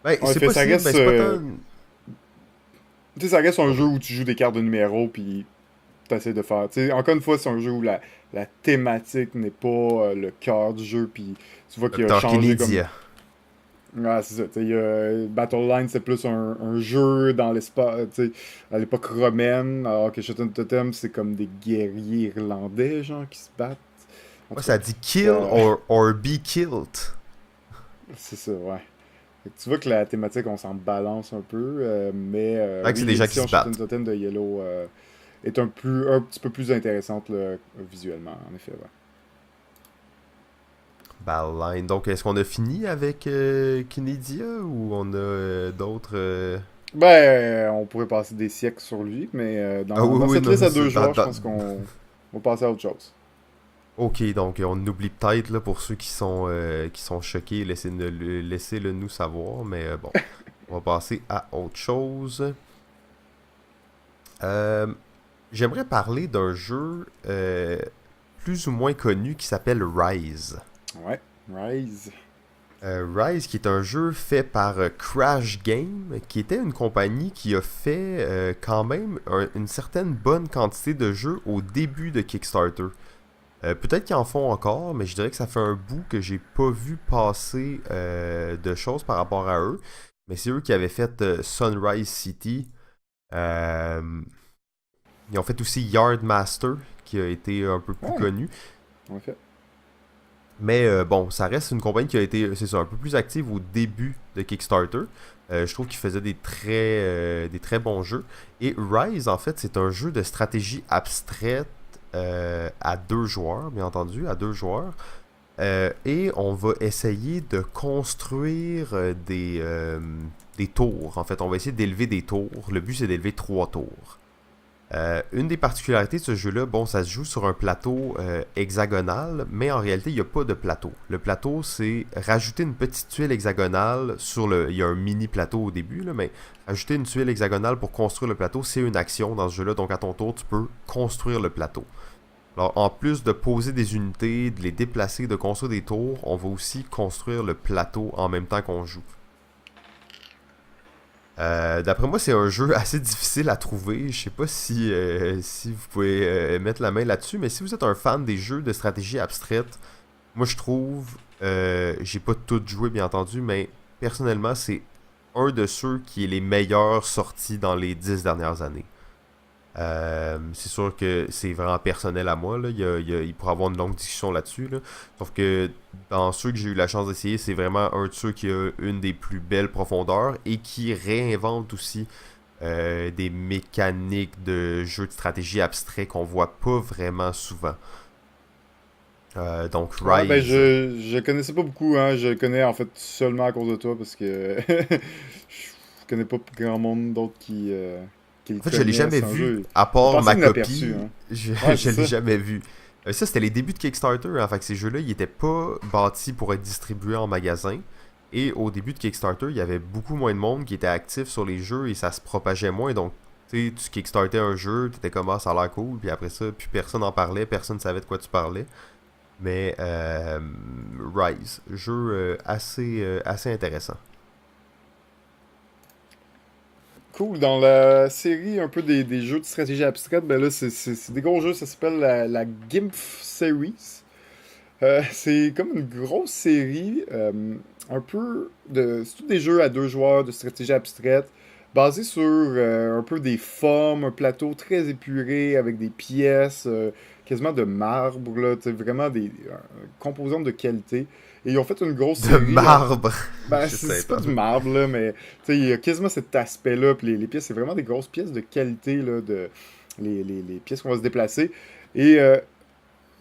Speaker 1: Ben,
Speaker 2: En
Speaker 1: c'est
Speaker 2: effet, ça
Speaker 1: possible, ben
Speaker 2: reste.
Speaker 1: c'est pas tant.
Speaker 2: Tu sais, ça reste un
Speaker 1: Oh,
Speaker 2: jeu
Speaker 1: vas-y.
Speaker 2: où tu joues des cartes de numéros, puis t'essaies de faire. Tu sais, encore une fois, c'est un jeu où la thématique n'est pas le cœur du jeu, puis tu vois qu'il a
Speaker 1: Dr.
Speaker 2: changé comme.
Speaker 1: Kinedia.
Speaker 2: Ouais, c'est ça. Tu sais, Battle Line, c'est plus un jeu dans l'espace, tu sais, à l'époque romaine, alors que Shoten Totem, c'est comme des guerriers irlandais, genre, qui se battent. En
Speaker 1: Ouais,
Speaker 2: tout cas,
Speaker 1: ça dit kill
Speaker 2: ça,
Speaker 1: or be killed.
Speaker 2: c'est ça, ouais. Fait que tu vois que la thématique, on s'en balance un peu, mais
Speaker 1: Fait que c'est
Speaker 2: oui,
Speaker 1: des gens qui
Speaker 2: l'édition
Speaker 1: se
Speaker 2: Shoten
Speaker 1: battent.
Speaker 2: Totem de Yellow est un petit peu plus intéressante là, visuellement, en effet, ouais.
Speaker 1: Battleline. Donc, est-ce qu'on a fini avec Kinedia ou on a d'autres.
Speaker 2: Ben, on pourrait passer des siècles sur lui, mais
Speaker 1: Ah oui,
Speaker 2: dans
Speaker 1: oui,
Speaker 2: cette
Speaker 1: non,
Speaker 2: liste à deux
Speaker 1: c'est
Speaker 2: joueurs, je pense qu'on va passer à autre chose.
Speaker 1: Ok, donc on oublie peut-être là pour ceux qui sont choqués, laissez-le nous savoir, mais bon, on va passer à autre chose. Euh, J'aimerais parler d'un jeu plus ou moins connu qui s'appelle Rise.
Speaker 2: Ouais, Rise.
Speaker 1: Rise, qui est un jeu fait par Crash Game, qui était une compagnie qui a fait quand même une certaine bonne quantité de jeux au début de Kickstarter. Peut-être qu'ils en font encore, mais je dirais que ça fait un bout que j'ai pas vu passer de choses par rapport à eux. Mais c'est eux qui avaient fait Sunrise City. Euh, Ils ont fait aussi Yardmaster, qui a été un peu plus
Speaker 2: Ouais,
Speaker 1: connu.
Speaker 2: en effet.
Speaker 1: Mais bon, ça reste une compagnie qui a été, c'est ça, un peu plus active au début de Kickstarter. Je trouve qu'ils faisaient des très bons jeux. Et Rise, en fait, c'est un jeu de stratégie abstraite à deux joueurs, bien entendu, à deux joueurs. Et on va essayer de construire des tours. En fait, on va essayer d'élever des tours. Le but, c'est d'élever trois tours. Une des particularités de ce jeu-là, bon, ça se joue sur un plateau hexagonal, mais en réalité, il n'y a pas de plateau. Le plateau, c'est rajouter une petite tuile hexagonale sur le... Il y a un mini plateau au début, là, mais rajouter une tuile hexagonale pour construire le plateau, c'est une action dans ce jeu-là. Donc, à ton tour, tu peux construire le plateau. Alors, en plus de poser des unités, de les déplacer, de construire des tours, on va aussi construire le plateau en même temps qu'on joue. D'après moi, c'est un jeu assez difficile à trouver. Je sais pas si vous pouvez mettre la main là-dessus, mais si vous êtes un fan des jeux de stratégie abstraite, moi je trouve, j'ai pas tout joué bien entendu, mais personnellement, c'est un de ceux qui est les meilleurs sortis dans les 10 dernières années. C'est sûr que c'est vraiment personnel à moi. Là. Il pourrait y avoir une longue discussion là-dessus. Là. Sauf que dans ceux que j'ai eu la chance d'essayer, c'est vraiment un de ceux qui a une des plus belles profondeurs et qui réinvente aussi des mécaniques de jeux de stratégie abstrait qu'on voit pas vraiment souvent. Donc
Speaker 2: Ouais, ben
Speaker 1: Rise.
Speaker 2: je connaissais pas beaucoup, hein. Je le connais en fait seulement à cause de toi parce que je connais pas grand monde d'autre qui le
Speaker 1: En fait, je l'ai
Speaker 2: connaît.
Speaker 1: jamais
Speaker 2: C'est un
Speaker 1: vu,
Speaker 2: jeu.
Speaker 1: à
Speaker 2: Il est
Speaker 1: part
Speaker 2: passé
Speaker 1: ma
Speaker 2: inaperçu,
Speaker 1: copie,
Speaker 2: hein. Ouais,
Speaker 1: je
Speaker 2: c'est
Speaker 1: l'ai
Speaker 2: ça.
Speaker 1: jamais vu. Ça, c'était les débuts de Kickstarter, hein. Fait que ces jeux-là, ils étaient pas bâtis pour être distribués en magasin. Et au début de Kickstarter, il y avait beaucoup moins de monde qui était actif sur les jeux et ça se propageait moins. Donc, tu sais, tu kickstartais un jeu, tu étais comme ah, ça a l'air cool, puis après ça, plus personne en parlait, personne savait de quoi tu parlais. Mais Rise, jeu assez intéressant.
Speaker 2: Cool. Dans la série un peu des jeux de stratégie abstraite, ben là, c'est des gros jeux. Ça s'appelle la GIMP Series. C'est comme une grosse série, un peu de... C'est tous des jeux à deux joueurs de stratégie abstraite, basés sur un peu des formes, un plateau très épuré avec des pièces quasiment de marbre, là, tu sais, vraiment des composantes de qualité. Et ils ont fait une grosse
Speaker 1: De
Speaker 2: série.
Speaker 1: marbre.
Speaker 2: Ben,
Speaker 1: Je sais
Speaker 2: c'est pas
Speaker 1: pas.
Speaker 2: du marbre, là, mais tu sais, il y a quasiment cet aspect-là. Puis les pièces, c'est vraiment des grosses pièces de qualité, là, les pièces qu'on va se déplacer. Et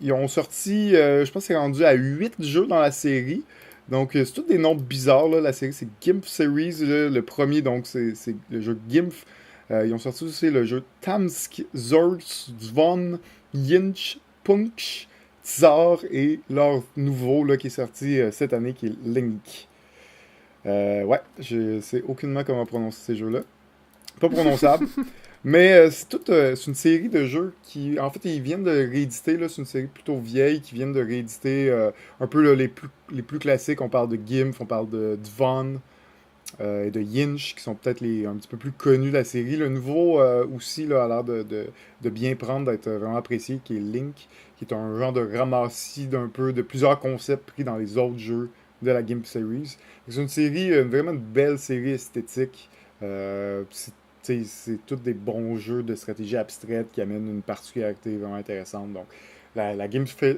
Speaker 2: ils ont sorti, je pense que c'est rendu à 8 jeux dans la série. Donc, c'est tous des noms bizarres, là. La série, c'est GIMP Series, là. Le premier, donc, c'est le jeu GIMP. Ils ont sorti aussi le jeu Tamsk, Zorz, Zvon, Yinch, Punch, Tsar et leur nouveau, là, qui est sorti cette année, qui est Link. Ouais, je sais aucunement comment prononcer ces jeux-là. Pas prononçable. Mais c'est une série de jeux qui, en fait, ils viennent de rééditer, là, c'est une série plutôt vieille, qui viennent de rééditer un peu là, les plus classiques. On parle de Gimpf, on parle de Dvon et de Yinch, qui sont peut-être les un petit peu plus connus de la série. Le nouveau aussi là, a l'air de bien prendre, d'être vraiment apprécié, qui est Link, qui est un genre de ramassis d'un peu de plusieurs concepts pris dans les autres jeux de la Gimp Series. C'est une série, vraiment une belle série esthétique. C'est tous des bons jeux de stratégie abstraite qui amènent une particularité vraiment intéressante. Donc, la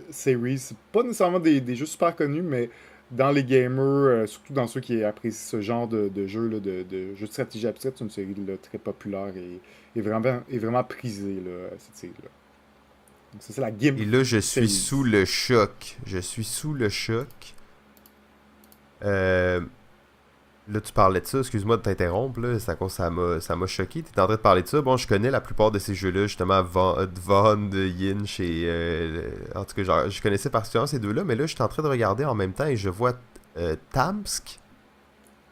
Speaker 2: Series, c'est pas nécessairement des jeux super connus, mais dans les gamers, surtout dans ceux qui apprécient ce genre de jeu, là, de jeux de stratégie abstraite, c'est une série là, très populaire et vraiment prisée, là, cette série-là. Donc, ça, c'est la Gimp
Speaker 1: Et là, je suis sous
Speaker 2: Series.
Speaker 1: le choc. Je suis sous le choc. Euh, Là, tu parlais de ça, excuse-moi de t'interrompre, là, c'est à cause que ça m'a choqué. Tu étais en train de parler de ça. Bon, je connais la plupart de ces jeux-là, justement, Von, de Yinch et. En tout cas, genre, je connaissais particulièrement ces deux-là, mais là, je suis en train de regarder en même temps et je vois Tamsk.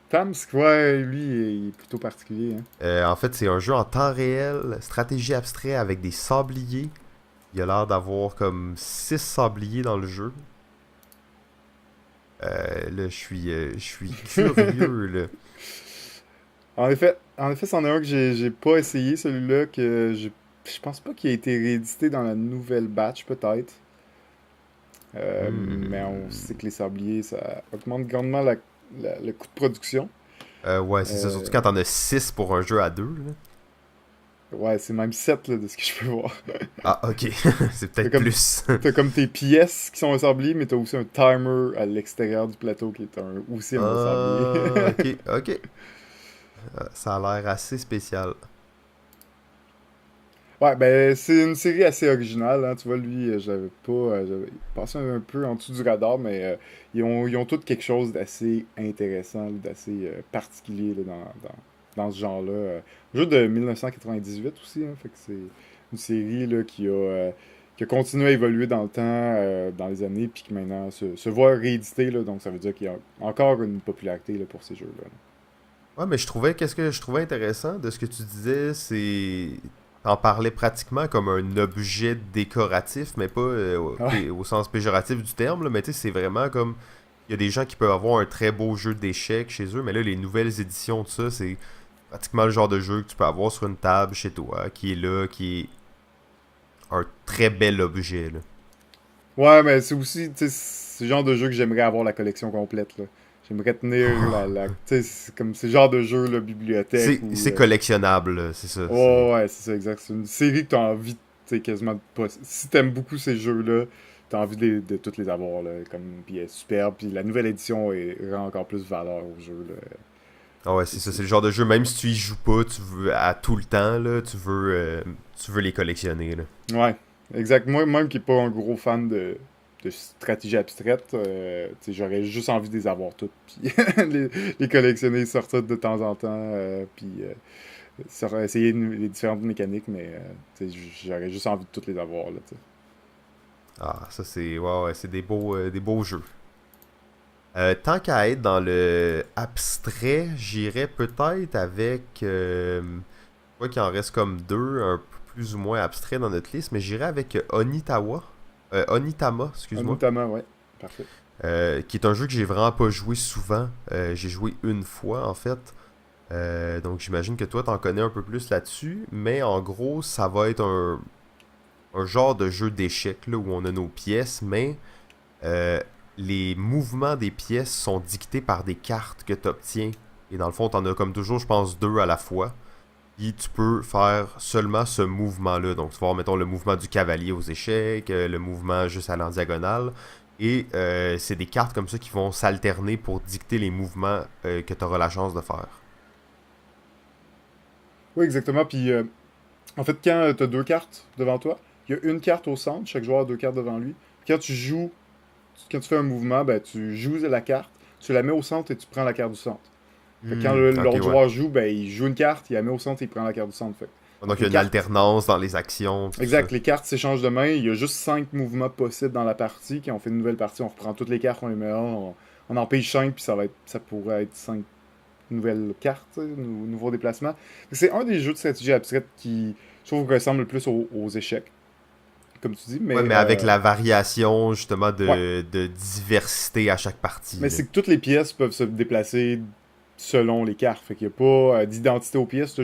Speaker 2: Tamsk, ouais, lui, il est plutôt particulier. Hein.
Speaker 1: En fait, c'est un jeu en temps réel, stratégie abstrait avec des sabliers. Il a l'air d'avoir comme 6 sabliers dans le jeu. Là, je suis curieux, là.
Speaker 2: En effet, c'en est un que j'ai pas essayé, celui-là, je pense pas qu'il a été réédité dans la nouvelle batch, peut-être. Mais on
Speaker 1: Hmm.
Speaker 2: sait que les sabliers, ça augmente grandement le coût de production.
Speaker 1: Ouais, c'est ça. Surtout
Speaker 2: Euh,
Speaker 1: quand t'en as 6 pour un jeu à deux, là.
Speaker 2: Ouais, c'est même 7 là, de ce que je peux voir.
Speaker 1: Ah, ok. C'est
Speaker 2: T'as
Speaker 1: peut-être
Speaker 2: comme,
Speaker 1: plus.
Speaker 2: t'as comme tes pièces qui sont ensablées, mais t'as aussi un timer à l'extérieur du plateau qui est aussi un ensablier.
Speaker 1: Ah, ok, ok. Ça a l'air assez spécial.
Speaker 2: Ouais, ben c'est une série assez originale, hein. Tu vois, lui, j'avais pas. J'avais passé un peu en dessous du radar, mais ils ont tous quelque chose d'assez intéressant, là, d'assez particulier là, dans ce genre-là. Jeu de 1998 aussi, hein, fait que c'est une série là, qui a continué à évoluer dans le temps, dans les années, puis qui maintenant se voit réédité, là, donc ça veut dire qu'il y a encore une popularité là, pour ces jeux-là.
Speaker 1: Ouais, mais qu'est-ce que je trouvais intéressant de ce que tu disais, c'est. T'en parlais pratiquement comme un objet décoratif, mais pas
Speaker 2: Ouais,
Speaker 1: au sens péjoratif du terme, là, mais tu sais, c'est vraiment comme. Il y a des gens qui peuvent avoir un très beau jeu d'échecs chez eux, mais là, les nouvelles éditions de ça, c'est pratiquement le genre de jeu que tu peux avoir sur une table chez toi, qui est là, qui est un très bel objet, là.
Speaker 2: ouais, mais c'est aussi, tu sais, c'est le genre de jeu que j'aimerais avoir la collection complète, là. J'aimerais tenir tu sais, c'est comme ce genre de jeu, là, bibliothèque ou...
Speaker 1: C'est collectionnable, là, c'est ça.
Speaker 2: Ouais, ouais, c'est ça, exact. C'est une série que t'as envie, tu sais, quasiment de pas... Si t'aimes beaucoup ces jeux-là, t'as envie de toutes les avoir, là, comme... Puis elle est superbe, puis la nouvelle édition rend encore plus valeur au jeu, là.
Speaker 1: Ah ouais, c'est ça, c'est le genre de jeu, même si tu y joues pas, tu veux à tout le temps, là, tu veux les collectionner, là.
Speaker 2: Ouais, exact. Moi, même qui est pas un gros fan de stratégie abstraite, tu sais, j'aurais juste envie de les avoir toutes, puis les, les collectionner, sortir de temps en temps, puis essayer les différentes mécaniques, mais tu sais, j'aurais juste envie de toutes les avoir, là, tu sais.
Speaker 1: Ah, ça c'est. Ouais, ouais, c'est des beaux jeux. Tant qu'à être dans le abstrait, j'irais peut-être avec. Je vois qu'il en reste comme deux, un peu plus ou moins abstraits dans notre liste, mais j'irais avec Onitawa. Onitama, excuse-moi.
Speaker 2: Notamment, ouais, parfait.
Speaker 1: Qui est un jeu que j'ai vraiment pas joué souvent. J'ai joué une fois en fait. Donc j'imagine que toi t'en connais un peu plus là-dessus. Mais en gros, ça va être un genre de jeu d'échecs là, où on a nos pièces, mais euh, les mouvements des pièces sont dictés par des cartes que tu obtiens. Et dans le fond, t'en as comme toujours, je pense, deux à la fois. Puis tu peux faire seulement ce mouvement-là. Donc tu vas voir, mettons, le mouvement du cavalier aux échecs, le mouvement juste à l'en diagonale. Et c'est des cartes comme ça qui vont s'alterner pour dicter les mouvements que tu auras la chance de faire.
Speaker 2: Oui, exactement. Puis, en fait, quand tu as deux cartes devant toi, il y a une carte au centre, chaque joueur a deux cartes devant lui. Puis quand tu joues, quand tu fais un mouvement, ben, tu joues la carte, tu la mets au centre et tu prends la carte du centre. Fait que quand
Speaker 1: Ok,
Speaker 2: l'autre
Speaker 1: ouais.
Speaker 2: joueur joue, ben, il joue une carte, il la met au centre et il prend la carte du centre. Fait.
Speaker 1: Donc
Speaker 2: Donc
Speaker 1: il y
Speaker 2: les
Speaker 1: a une
Speaker 2: cartes,
Speaker 1: alternance dans les actions, pis tout ça.
Speaker 2: exact, les cartes s'échangent de main. Il y a juste 5 mouvements possibles dans la partie. Quand on fait une nouvelle partie, on reprend toutes les cartes, on les met là, on en pige 5, puis ça pourrait être 5 nouvelles cartes, tu sais, nouveaux déplacements. C'est un des jeux de stratégie abstraite qui, je trouve, ressemble le plus aux échecs, comme tu dis,
Speaker 1: Ouais,
Speaker 2: mais
Speaker 1: mais avec la variation justement
Speaker 2: ouais.
Speaker 1: de diversité à chaque partie,
Speaker 2: Mais
Speaker 1: là.
Speaker 2: c'est que toutes les pièces peuvent se déplacer selon les cartes. Fait qu'il n'y a pas d'identité aux pièces.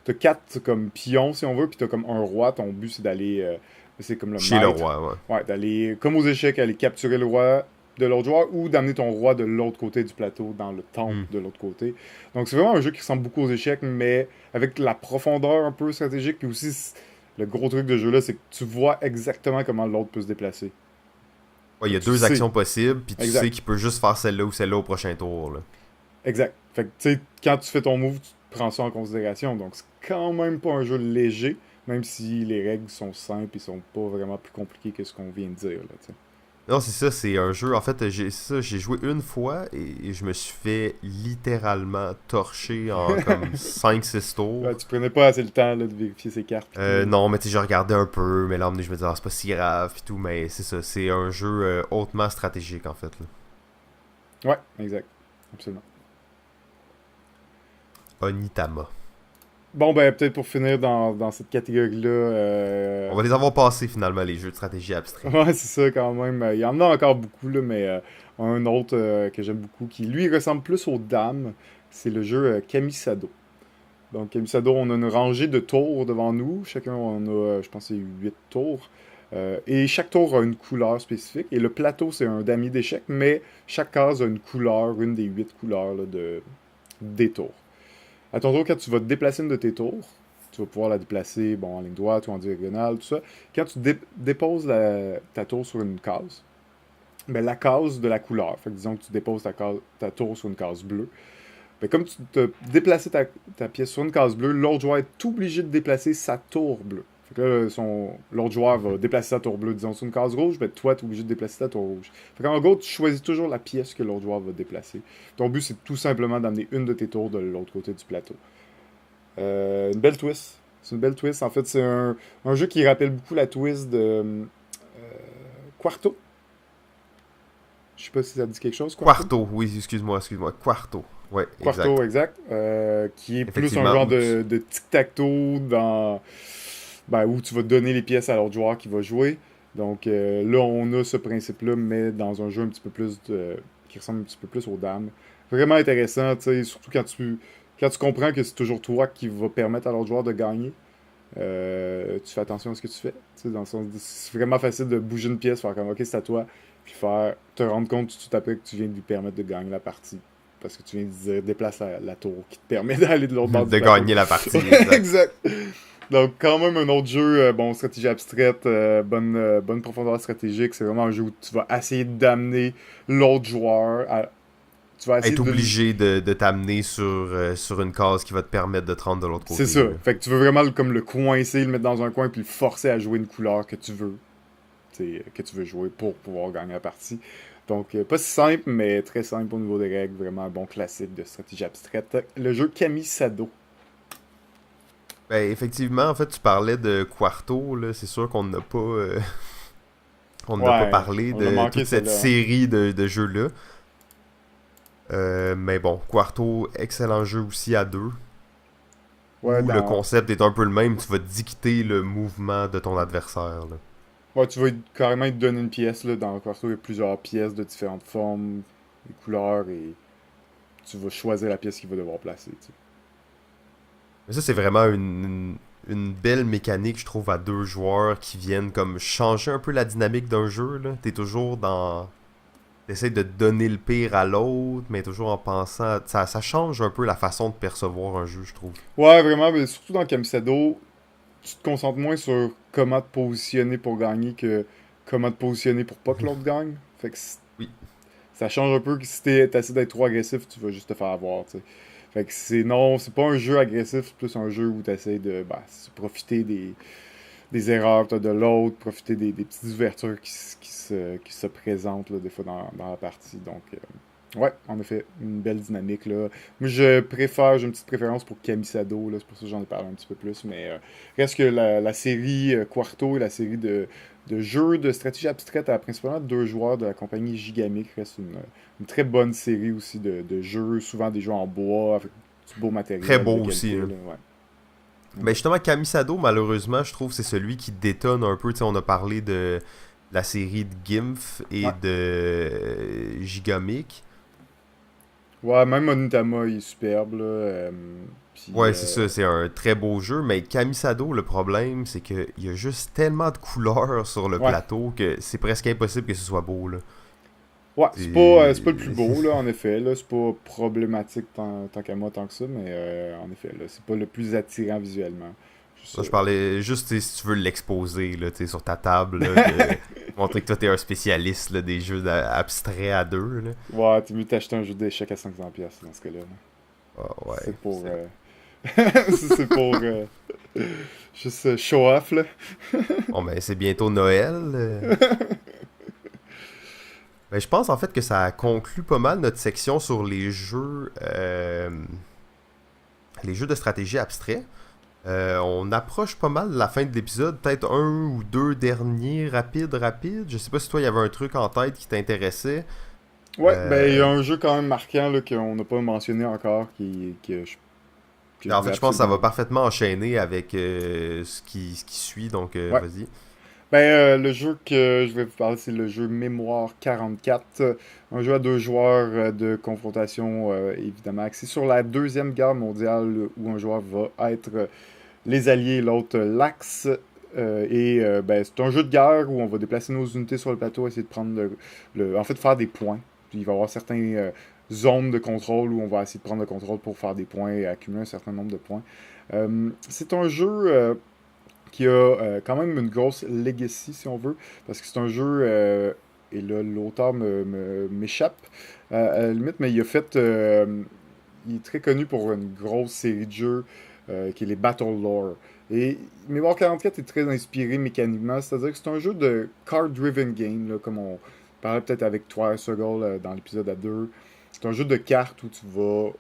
Speaker 2: T'as quatre comme pions, si on veut, puis t'as comme un roi. Ton but, c'est d'aller... c'est comme le
Speaker 1: Chez le
Speaker 2: maître.
Speaker 1: roi, ouais.
Speaker 2: Ouais, d'aller, comme aux échecs, aller capturer le roi de l'autre joueur ou d'amener ton roi de l'autre côté du plateau, dans le temple
Speaker 1: Hmm.
Speaker 2: de l'autre côté. Donc c'est vraiment un jeu qui ressemble beaucoup aux échecs, mais avec la profondeur un peu stratégique. Puis aussi, le gros truc de jeu-là, c'est que tu vois exactement comment l'autre peut se déplacer.
Speaker 1: Ouais, il y
Speaker 2: Fait
Speaker 1: a
Speaker 2: que tu
Speaker 1: deux
Speaker 2: sais.
Speaker 1: actions possibles, puis tu sais
Speaker 2: Exact.
Speaker 1: qu'il peut juste faire celle-là ou celle-là au prochain tour, là.
Speaker 2: Exact. Fait que, tu sais, quand tu fais ton move, tu prends ça en considération. Donc, c'est quand même pas un jeu léger, même si les règles sont simples et sont pas vraiment plus compliquées que ce qu'on vient de dire, là, tu sais.
Speaker 1: Non, c'est ça, c'est un jeu. En fait, j'ai joué une fois et je me suis fait littéralement torcher en comme 5 6
Speaker 2: Ouais,
Speaker 1: tours.
Speaker 2: tu prenais pas assez le temps, là, de vérifier ses cartes pis tout, là.
Speaker 1: Non, mais tu sais, j'ai regardé un peu, mais là, je me disais, ah, c'est pas si grave, pis tout, mais c'est ça, c'est un jeu hautement stratégique, en fait, là.
Speaker 2: Ouais, exact. Absolument.
Speaker 1: Onitama.
Speaker 2: Bon, ben, peut-être pour finir dans cette catégorie-là,
Speaker 1: On va les avoir passés, finalement, les jeux de stratégie abstraits.
Speaker 2: ouais, c'est ça quand même. Il y en a encore beaucoup, là, mais un autre que j'aime beaucoup, qui lui ressemble plus aux dames, c'est le jeu Kamisado. Donc, Kamisado, on a une rangée de tours devant nous. Chacun, on a, je pense, c'est 8 tours. Et chaque tour a une couleur spécifique. Et le plateau, c'est un damier d'échecs, mais chaque case a une couleur, une des 8 couleurs là, des tours. À ton tour, quand tu vas te déplacer une de tes tours, Tu vas pouvoir la déplacer en ligne droite ou en diagonale, tout ça. Quand tu déposes ta tour sur une case, ben, la case de la couleur, fait que disons que tu déposes ta tour sur une case bleue, ben, comme tu te déplaces ta pièce sur une case bleue, l'autre joueur est obligé de déplacer sa tour bleue. Fait que là, l'autre joueur va déplacer sa tour bleue, disons, sur une case rouge, ben toi, tu es obligé de déplacer ta tour rouge. Fait qu'en gros, tu choisis toujours la pièce que l'autre joueur va déplacer. Ton but, c'est tout simplement d'amener une de tes tours de l'autre côté du plateau. Une belle twist. C'est une belle twist. En fait, c'est un jeu qui rappelle beaucoup la twist de Quarto. Je sais pas si ça dit quelque chose, Quarto.
Speaker 1: Quarto, oui, excuse-moi. Quarto. Ouais,
Speaker 2: Quarto, exact. Qui est plus un genre de tic-tac-toe où tu vas donner les pièces à l'autre joueur qui va jouer. Donc là, on a ce principe-là, mais dans un jeu un petit peu plus qui ressemble un petit peu plus aux dames. Vraiment intéressant, tu sais, surtout quand tu comprends que c'est toujours toi qui va permettre à l'autre joueur de gagner. Tu fais attention à ce que tu fais. Dans le sens c'est vraiment facile de bouger une pièce, faire comme ok, c'est à toi, puis te rendre compte tout de suite après que tu viens de lui permettre de gagner la partie. Parce que tu viens de dire déplace la tour qui te permet d'aller de l'autre bord
Speaker 1: de gagner la partie.
Speaker 2: Exact. Donc, quand même, un autre jeu, stratégie abstraite, bonne profondeur stratégique. C'est vraiment un jeu où tu vas essayer d'amener l'autre joueur à.
Speaker 1: Tu vas être obligé de t'amener sur une case qui va te permettre de te rendre de l'autre côté.
Speaker 2: C'est ça. Fait que tu veux vraiment comme le coincer, le mettre dans un coin, puis le forcer à jouer une couleur que tu veux. Que tu veux jouer pour pouvoir gagner la partie. Donc, pas si simple, mais très simple au niveau des règles. Vraiment un bon classique de stratégie abstraite. Le jeu Kamisado.
Speaker 1: Ben, effectivement, en fait, tu parlais de Quarto, là. C'est sûr qu'on n'a pas... on n'a pas parlé de toute cette série de jeux-là. Mais bon, Quarto, excellent jeu aussi à deux. Ouais, où le concept est un peu le même. Tu vas dicter le mouvement de ton adversaire, là.
Speaker 2: Ouais, tu vas carrément te donner une pièce, là. Dans Quarto, il y a plusieurs pièces de différentes formes, des couleurs, et tu vas choisir la pièce qu'il va devoir placer, tu sais.
Speaker 1: Mais ça, c'est vraiment une belle mécanique, je trouve, à deux joueurs qui viennent comme changer un peu la dynamique d'un jeu, là. T'es toujours dans... T'essaies de donner le pire à l'autre, mais toujours en pensant... Ça change un peu la façon de percevoir un jeu, je trouve.
Speaker 2: Ouais, vraiment, mais surtout dans Kamisado, tu te concentres moins sur comment te positionner pour gagner que comment te positionner pour pas que l'autre gagne. Fait que
Speaker 1: oui.
Speaker 2: Ça change un peu que si t'essaies d'être trop agressif, tu vas juste te faire avoir, tu sais. Fait que c'est pas un jeu agressif, c'est plus un jeu où t'essaies de profiter des erreurs de l'autre, profiter des petites ouvertures qui se présentent là, des fois dans la partie. Donc, ouais, en effet, une belle dynamique, là. Moi, j'ai une petite préférence pour Kamisado, là, c'est pour ça que j'en ai parlé un petit peu plus, mais reste que la série Quarto et la série de jeux de stratégie abstraite à principalement 2 joueurs de la compagnie Gigamic reste une très bonne série aussi de jeux, souvent des jeux en bois, avec du beau matériel.
Speaker 1: Très beau aussi. Là, ouais. Mais justement, Kamisado, malheureusement, je trouve que c'est celui qui détonne un peu. Tu sais, on a parlé de la série de Gimpf et de Gigamic.
Speaker 2: Ouais, même Onitama, il est superbe, là.
Speaker 1: Ouais, c'est ça, c'est un très beau jeu, mais Kamisado, le problème, c'est qu'il y a juste tellement de couleurs sur le plateau que c'est presque impossible que ce soit beau, là.
Speaker 2: Ouais, c'est pas le plus beau, là, en effet, là, c'est pas problématique tant qu'à moi, tant que ça, mais en effet, là, c'est pas le plus attirant visuellement.
Speaker 1: Je parlais juste, si tu veux l'exposer, là, sur ta table, là, montrer que toi, t'es un spécialiste, là, des jeux abstraits à deux, là.
Speaker 2: Ouais, t'es mieux t'acheter un jeu d'échecs à 500$ dans ce cas-là.
Speaker 1: Ah, ouais.
Speaker 2: C'est pour... c'est pour... juste show off, là.
Speaker 1: Bon, ben, c'est bientôt Noël. Ben, je pense, en fait, que ça conclut pas mal notre section sur les jeux de stratégie abstrait. On approche pas mal de la fin de l'épisode. Peut-être un ou deux derniers rapides. Je sais pas si toi, il y avait un truc en tête qui t'intéressait.
Speaker 2: Ouais, ben, il y a un jeu quand même marquant là, qu'on n'a pas mentionné encore.
Speaker 1: En fait, je pense que ça va parfaitement enchaîner avec ce qui suit. Donc, vas-y.
Speaker 2: Ben, le jeu que je vais vous parler, c'est le jeu Mémoire 44. Un jeu à 2 joueurs de confrontation, évidemment, axé sur la Deuxième Guerre mondiale, où un joueur va être les alliés, l'autre l'axe. C'est un jeu de guerre où on va déplacer nos unités sur le plateau, essayer de prendre en fait, faire des points. Puis il va y avoir certaines zones de contrôle où on va essayer de prendre le contrôle pour faire des points et accumuler un certain nombre de points. C'est un jeu qui a quand même une grosse legacy, si on veut, parce que c'est un jeu, et là, l'auteur m'échappe à la limite, mais il a fait, il est très connu pour une grosse série de jeux qui est les Battle Lore. Et Mémoire 44 est très inspiré mécaniquement, c'est-à-dire que c'est un jeu de card-driven game, là, comme on parlait peut-être avec Twilight Struggle dans l'épisode à 2. C'est un jeu de cartes où tu vas.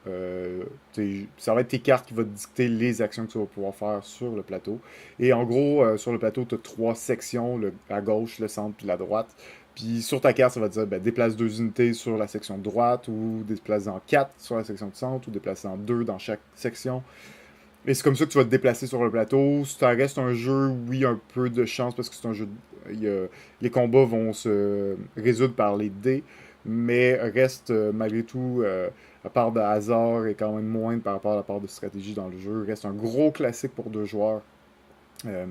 Speaker 2: Ça va être tes cartes qui vont te dicter les actions que tu vas pouvoir faire sur le plateau. Et en gros, sur le plateau, tu as trois sections, à gauche, le centre, puis la droite. Puis sur ta carte, ça va te dire déplace 2 unités sur la section de droite, ou déplace en 4 sur la section de centre, ou déplace en 2 dans chaque section. Et c'est comme ça que tu vas te déplacer sur le plateau. Ça reste un jeu, oui, un peu de chance, parce que c'est un jeu. Les combats vont se résoudre par les dés, mais reste malgré tout, la part de hasard est quand même moindre par rapport à la part de stratégie dans le jeu. Reste un gros classique pour 2 joueurs. Euh,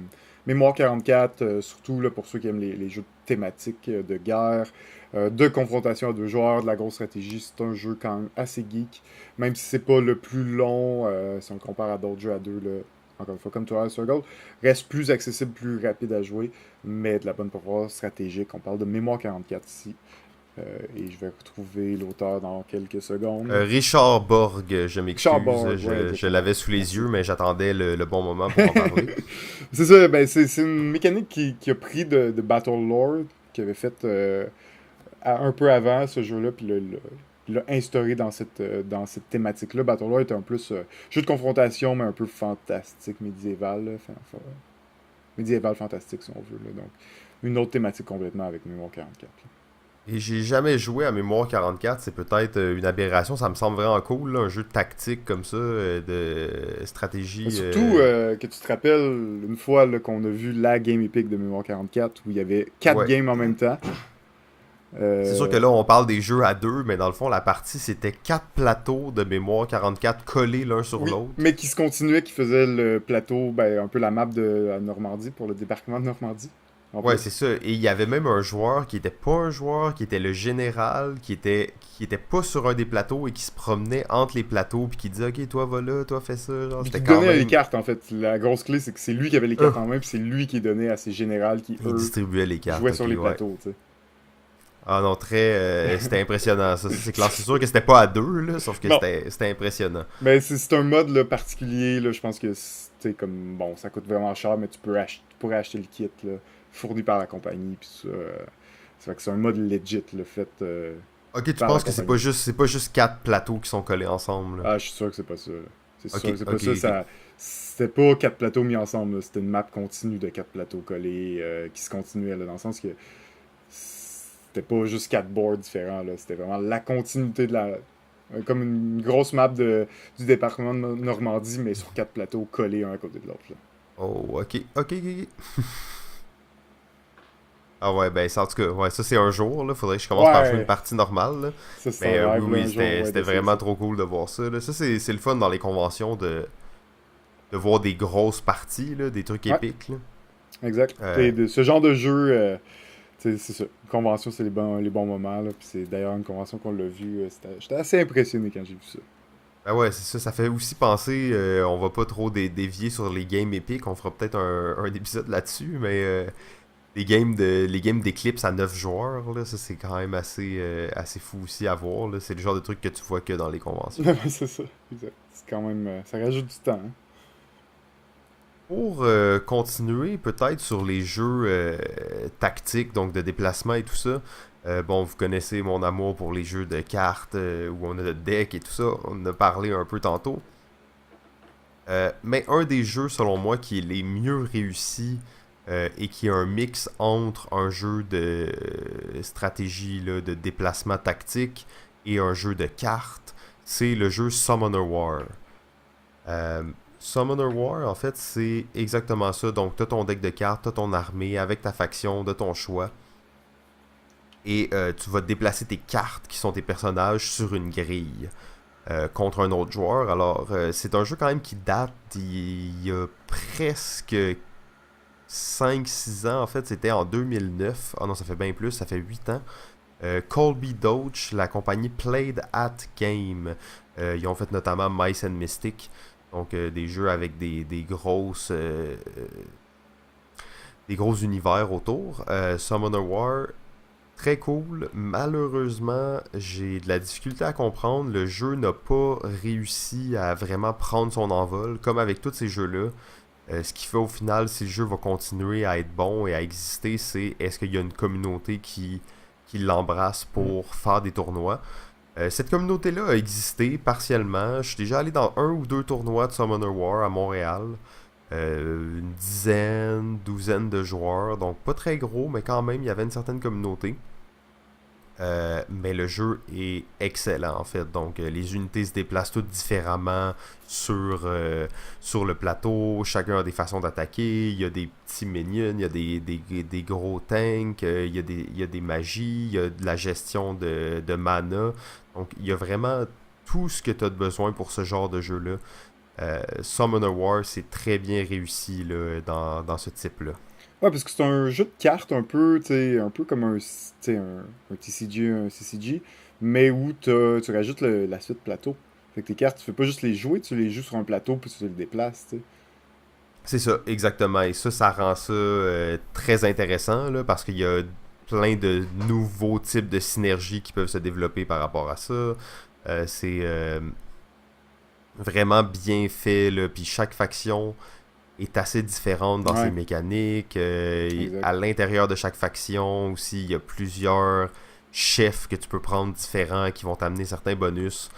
Speaker 2: Mémoire 44, surtout là, pour ceux qui aiment les jeux thématiques de guerre, de confrontation à 2 joueurs, de la grosse stratégie, c'est un jeu quand même assez geek, même si c'est pas le plus long, si on le compare à d'autres jeux à 2, là, encore une fois, comme Twilight Struggle, reste plus accessible, plus rapide à jouer, mais de la bonne performance stratégique. On parle de Mémoire 44 ici. Et je vais retrouver l'auteur dans quelques secondes.
Speaker 1: Richard Borg, je m'excuse,
Speaker 2: Richard Borg,
Speaker 1: je l'avais sous les yeux, mais j'attendais le bon moment pour en parler.
Speaker 2: C'est ça, ben c'est une mécanique qui a pris de Battle Lore, qui avait fait un peu avant ce jeu-là, puis l'a instauré dans cette thématique-là. Battle Lore était un plus jeu de confrontation, mais un peu fantastique, médiéval. Médiéval fantastique, si on veut. Là. Donc, une autre thématique complètement avec Mémoire 44. Là.
Speaker 1: Et j'ai jamais joué à Mémoire 44, c'est peut-être une aberration, ça me semble vraiment cool, là, un jeu de tactique comme ça, de stratégie.
Speaker 2: Surtout que tu te rappelles une fois là, qu'on a vu la game épique de Mémoire 44 où il y avait 4 games en même temps.
Speaker 1: C'est sûr que là on parle des jeux à 2, mais dans le fond la partie c'était 4 plateaux de Mémoire 44 collés l'un sur l'autre.
Speaker 2: Mais qui se continuaient, qui faisaient le plateau, un peu la map de la Normandie pour le débarquement de Normandie.
Speaker 1: Ouais, c'est ça. Et il y avait même un joueur qui était pas un joueur, qui était le général, qui était pas sur un des plateaux et qui se promenait entre les plateaux puis qui disait ok, toi va là, toi fais ça. Genre,
Speaker 2: c'était quand même les cartes en fait. La grosse clé c'est que c'est lui qui avait les cartes en main puis c'est lui qui donnait à ses générales qui eux
Speaker 1: distribuait les cartes.
Speaker 2: Jouaient sur les plateaux, tu sais.
Speaker 1: Ah non, c'était impressionnant ça. C'est clair, c'est sûr que c'était pas à 2 là, sauf que c'était impressionnant.
Speaker 2: Mais c'est un mode là, particulier là, je pense que c'est comme bon, ça coûte vraiment cher mais tu pourrais acheter le kit là. Fourni par la compagnie puis ça fait que c'est un mode legit le fait
Speaker 1: ok, tu penses que c'est pas juste 4 plateaux qui sont collés ensemble là.
Speaker 2: Ah, je suis sûr que c'est pas ça là. C'est sûr que c'est pas ça, c'était pas 4 plateaux mis ensemble là. C'était une map continue de 4 plateaux collés qui se continuaient là, dans le sens que c'était pas juste 4 boards différents là, c'était vraiment la continuité de la comme une grosse map du département de Normandie mais sur 4 plateaux collés un à côté de l'autre là.
Speaker 1: Oh, ok. Ah ouais, ben en tout cas, ouais, ça c'est un jour, là. Faudrait que je commence par jouer une partie normale. Là.
Speaker 2: Ça,
Speaker 1: mais oui, c'était vraiment trop cool de voir ça. Là. Ça, c'est le fun dans les conventions de voir des grosses parties, là, des trucs épiques. Là.
Speaker 2: Exact. Ce genre de jeu, c'est ça. Une convention, c'est les bons moments. Là. Puis c'est d'ailleurs une convention qu'on l'a vu. J'étais assez impressionné quand j'ai vu ça.
Speaker 1: Ben ouais, c'est ça. Ça fait aussi penser, on va pas trop dévier sur les games épiques. On fera peut-être un épisode là-dessus, mais... les games d'Eclipse à 9 joueurs, là, ça c'est quand même assez fou aussi à voir. Là. C'est le genre de truc que tu vois que dans les conventions.
Speaker 2: C'est ça, exact. C'est quand même. Ça rajoute du temps. Hein.
Speaker 1: Pour continuer peut-être sur les jeux tactiques, donc de déplacement et tout ça, bon, vous connaissez mon amour pour les jeux de cartes où on a de deck et tout ça. On en a parlé un peu tantôt. Mais un des jeux, selon moi, qui est les mieux réussis et qui est un mix entre un jeu de stratégie, là, de déplacement tactique et un jeu de cartes, c'est le jeu Summoner War. Summoner War, en fait, c'est exactement ça. Donc, tu as ton deck de cartes, tu as ton armée avec ta faction de ton choix. Et tu vas déplacer tes cartes, qui sont tes personnages, sur une grille contre un autre joueur. Alors, c'est un jeu quand même qui date il y a presque 5-6 ans, en fait, c'était en 2009. Ah non, ça fait bien plus, ça fait 8 ans. Colby Doge, la compagnie Played at Game. Ils ont fait notamment Mice and Mystic. Donc, des jeux avec des gros univers autour. Summoner War, très cool. Malheureusement, j'ai de la difficulté à comprendre. Le jeu n'a pas réussi à vraiment prendre son envol, comme avec tous ces jeux-là. Ce qui fait au final, si le jeu va continuer à être bon et à exister, c'est est-ce qu'il y a une communauté qui l'embrasse
Speaker 2: Mm.
Speaker 1: pour faire des tournois. Cette communauté-là a existé partiellement. Je suis déjà allé dans un ou deux tournois de Summoner War à Montréal. Une dizaine, douzaine de joueurs. Donc pas très gros, mais quand même, il y avait une certaine communauté. Mais le jeu est excellent en fait. Donc les unités se déplacent toutes différemment sur le plateau. Chacun a des façons d'attaquer. Il y a des petits minions, il y a des gros tanks, il y a des magies, il y a de la gestion de mana. Donc il y a vraiment tout ce que tu as besoin pour ce genre de jeu-là. Summoner War, c'est très bien réussi là, dans ce type-là.
Speaker 2: Ouais, parce que c'est un jeu de cartes un peu, tu sais, un peu comme un TCG, un CCG, mais où tu rajoutes la suite plateau. Fait que tes cartes, tu fais pas juste les jouer, tu les joues sur un plateau puis tu les déplaces, tu sais.
Speaker 1: C'est ça, exactement. Et ça rend ça très intéressant là, parce qu'il y a plein de nouveaux types de synergies qui peuvent se développer par rapport à ça. C'est vraiment bien fait, là, puis chaque faction est assez différente dans ses
Speaker 2: Ouais,
Speaker 1: mécaniques. À
Speaker 2: exact.
Speaker 1: l'intérieur de chaque faction aussi, il y a plusieurs chefs que tu peux prendre différents qui vont t'amener certains bonus.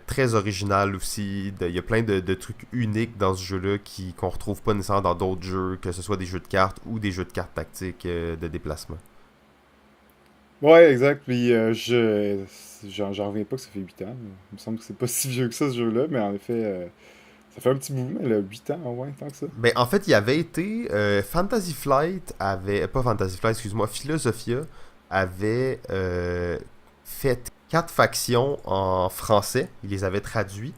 Speaker 1: Très original aussi. Il y a plein de trucs uniques dans ce jeu-là qu'on retrouve pas nécessairement dans d'autres jeux, que ce soit des jeux de cartes ou des jeux de cartes tactiques de déplacement.
Speaker 2: Ouais, exact. Puis j'en reviens pas que ça fait 8 ans. Il me semble que c'est pas si vieux que ça, ce jeu-là, mais en effet, ça fait un petit bout, mais là, 8 ans, ouais, tant que ça.
Speaker 1: Ben, en fait, il y avait été. Fantasy Flight avait. Pas Fantasy Flight, excuse-moi. Philosophia avait fait 4 factions en français. Il les avait traduits.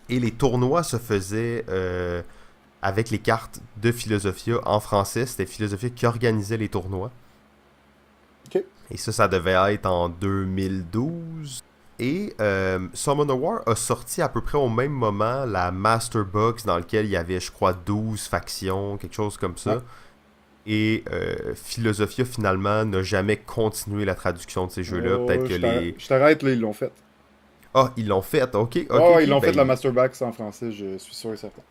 Speaker 1: Et les tournois se faisaient avec les cartes de Philosophia en français. C'était Philosophia qui organisait les tournois.
Speaker 2: Ok.
Speaker 1: Et ça devait être en 2012. Et Summoner War a sorti à peu près au même moment la Master Box dans lequel il y avait, je crois, 12 factions, quelque chose comme
Speaker 2: Ouais.
Speaker 1: ça. Et Philosophia, finalement, n'a jamais continué la traduction de ces jeux-là. Peut-être
Speaker 2: Oh,
Speaker 1: que les...
Speaker 2: je t'arrête, là, ils l'ont fait.
Speaker 1: Ah, ils l'ont fait. Ok, ok,
Speaker 2: Oh, ils
Speaker 1: ok.
Speaker 2: l'ont fait la
Speaker 1: Ben,
Speaker 2: Masterbox en français, je suis sûr et certain.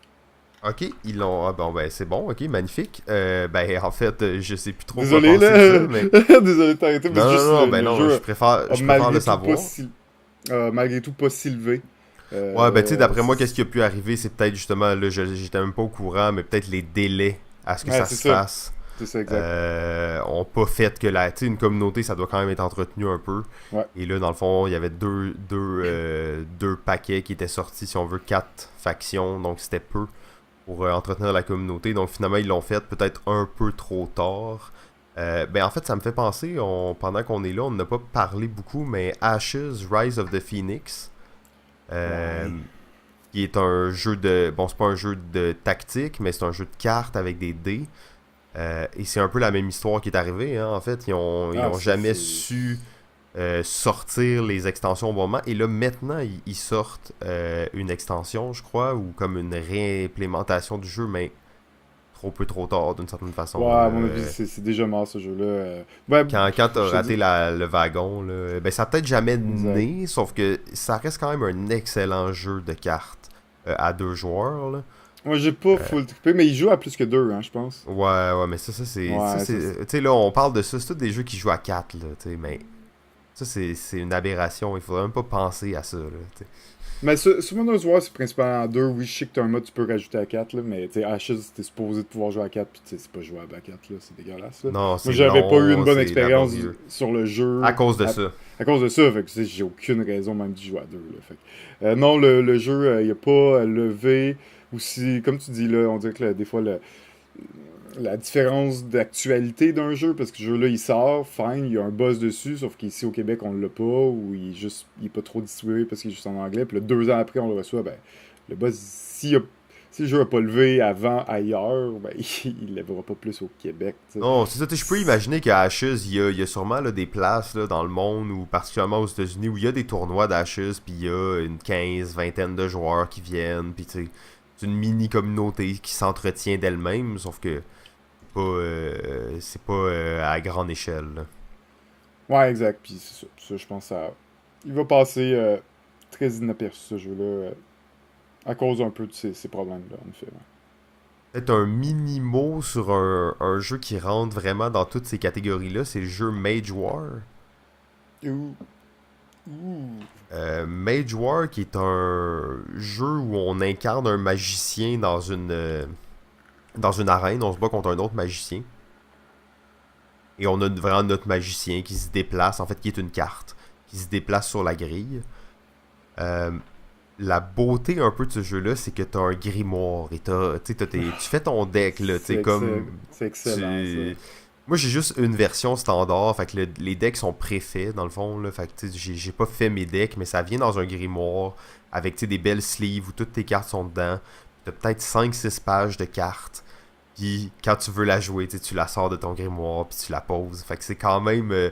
Speaker 1: ok, ils l'ont... Ah, bon, ben, c'est bon. Ok, magnifique. Ben, en fait, je sais plus trop quoi
Speaker 2: Désolé,
Speaker 1: penser de ça,
Speaker 2: là.
Speaker 1: mais...
Speaker 2: Désolé de t'arrêter, mais
Speaker 1: Non,
Speaker 2: c'est
Speaker 1: non,
Speaker 2: juste
Speaker 1: non, ben
Speaker 2: le
Speaker 1: non,
Speaker 2: jeu a
Speaker 1: je préfère le savoir.
Speaker 2: malgré tout pas si levé.
Speaker 1: Ouais, ben tu sais, d'après moi, qu'est-ce
Speaker 2: C'est-
Speaker 1: qui a pu arriver, c'est peut-être justement, là, j'étais même pas au courant, mais peut-être les délais à ce que
Speaker 2: ouais,
Speaker 1: ça
Speaker 2: c'est
Speaker 1: se
Speaker 2: ça.
Speaker 1: fasse
Speaker 2: C'est ça, exact.
Speaker 1: ont pas fait que tu sais, une communauté, ça doit quand même être entretenu un peu.
Speaker 2: Ouais.
Speaker 1: Et là, dans le fond, il y avait deux paquets qui étaient sortis, si on veut, 4 factions, donc c'était peu pour entretenir la communauté. Donc finalement, ils l'ont fait peut-être un peu trop tard. Ben en fait, ça me fait penser, pendant qu'on est là, on n'a pas parlé beaucoup, mais Ashes, Rise of the Phoenix. Euh,
Speaker 2: Ouais.
Speaker 1: qui est un jeu de... Bon, c'est pas un jeu de tactique, mais c'est un jeu de cartes avec des dés. Et c'est un peu la même histoire qui est arrivée, hein. En fait, ils
Speaker 2: Ah,
Speaker 1: ont jamais su sortir les extensions au bon moment. Et là, maintenant, ils sortent une extension, je crois, ou comme une réimplémentation du jeu, mais trop tard, d'une certaine
Speaker 2: Ouais,
Speaker 1: façon.
Speaker 2: à mon avis, c'est déjà mort ce jeu-là. Ben,
Speaker 1: Quand t'as
Speaker 2: je te
Speaker 1: raté
Speaker 2: dis.
Speaker 1: le wagon, là, ben ça a peut-être jamais
Speaker 2: Exact.
Speaker 1: né, sauf que ça reste quand même un excellent jeu de cartes à 2 joueurs, là.
Speaker 2: Moi, j'ai pas full trippé, mais il joue à plus que deux, hein, je pense.
Speaker 1: Ouais, mais ça
Speaker 2: Ouais, ça,
Speaker 1: c'est, tu sais là, on parle de ça, c'est tous des jeux qui jouent à 4 là, tu sais, mais ça c'est une aberration, il faudrait même pas penser à ça, là, tu sais.
Speaker 2: Mais Summoners War, c'est principalement en deux. Oui, je sais que t'as un mode que tu peux rajouter à 4, là, mais tu sais, Ashes, t'es supposé de pouvoir jouer à 4, puis tu sais, c'est pas jouable à 4, là, c'est dégueulasse, là.
Speaker 1: Non,
Speaker 2: Moi,
Speaker 1: c'est
Speaker 2: j'avais pas eu une
Speaker 1: long,
Speaker 2: bonne
Speaker 1: c'est
Speaker 2: expérience
Speaker 1: laborieux.
Speaker 2: sur le
Speaker 1: À
Speaker 2: jeu
Speaker 1: cause de ça.
Speaker 2: à cause de ça, fait que tu sais, j'ai aucune raison même d'y jouer à deux, là. Fait que, non, le jeu, il a pas levé. Aussi, comme tu dis, là, on dirait que là, des fois, la différence d'actualité d'un jeu, parce que ce jeu-là, il sort, fine, il y a un buzz dessus, sauf qu'ici au Québec, on l'a pas, ou il est pas trop distribué parce qu'il est juste en anglais, puis là, 2 ans après, on le reçoit, ben, le buzz, si le jeu n'a pas levé avant ailleurs, ben, il ne lèvera pas plus au Québec. T'sais.
Speaker 1: Non, c'est ça, je peux imaginer qu'à Ashes, il y a sûrement là, des places là, dans le monde, ou particulièrement aux États-Unis, où il y a des tournois d'Ashes, puis il y a une vingtaine de joueurs qui viennent, puis tu sais, c'est une mini-communauté qui s'entretient d'elle-même, sauf que c'est pas à grande échelle. Là.
Speaker 2: Ouais, exact. Puis c'est ça. Ça, je pense que ça. Il va passer très inaperçu ce jeu-là à cause un peu de ces problèmes-là, en effet.
Speaker 1: Peut-être un mini-mot sur un jeu qui rentre vraiment dans toutes ces catégories-là, c'est le jeu Mage War.
Speaker 2: Ouais. Ouh.
Speaker 1: Mage War, qui est un jeu où on incarne un magicien dans une arène, on se bat contre un autre magicien. Et on a vraiment notre magicien qui se déplace, en fait, qui est une carte, qui se déplace sur la grille. Euh, la beauté un peu de ce jeu-là, c'est que t'as un grimoire et tu fais ton deck, là, tu sais, comme...
Speaker 2: C'est excellent, ça.
Speaker 1: Moi, j'ai juste une version standard, fait que les decks sont préfaits, dans le fond, là, fait que tu sais, j'ai pas fait mes decks, mais ça vient dans un grimoire, avec, tu sais, des belles sleeves où toutes tes cartes sont dedans. T'as peut-être 5-6 pages de cartes. Puis quand tu veux la jouer, tu la sors de ton grimoire, puis tu la poses. Fait que c'est quand même...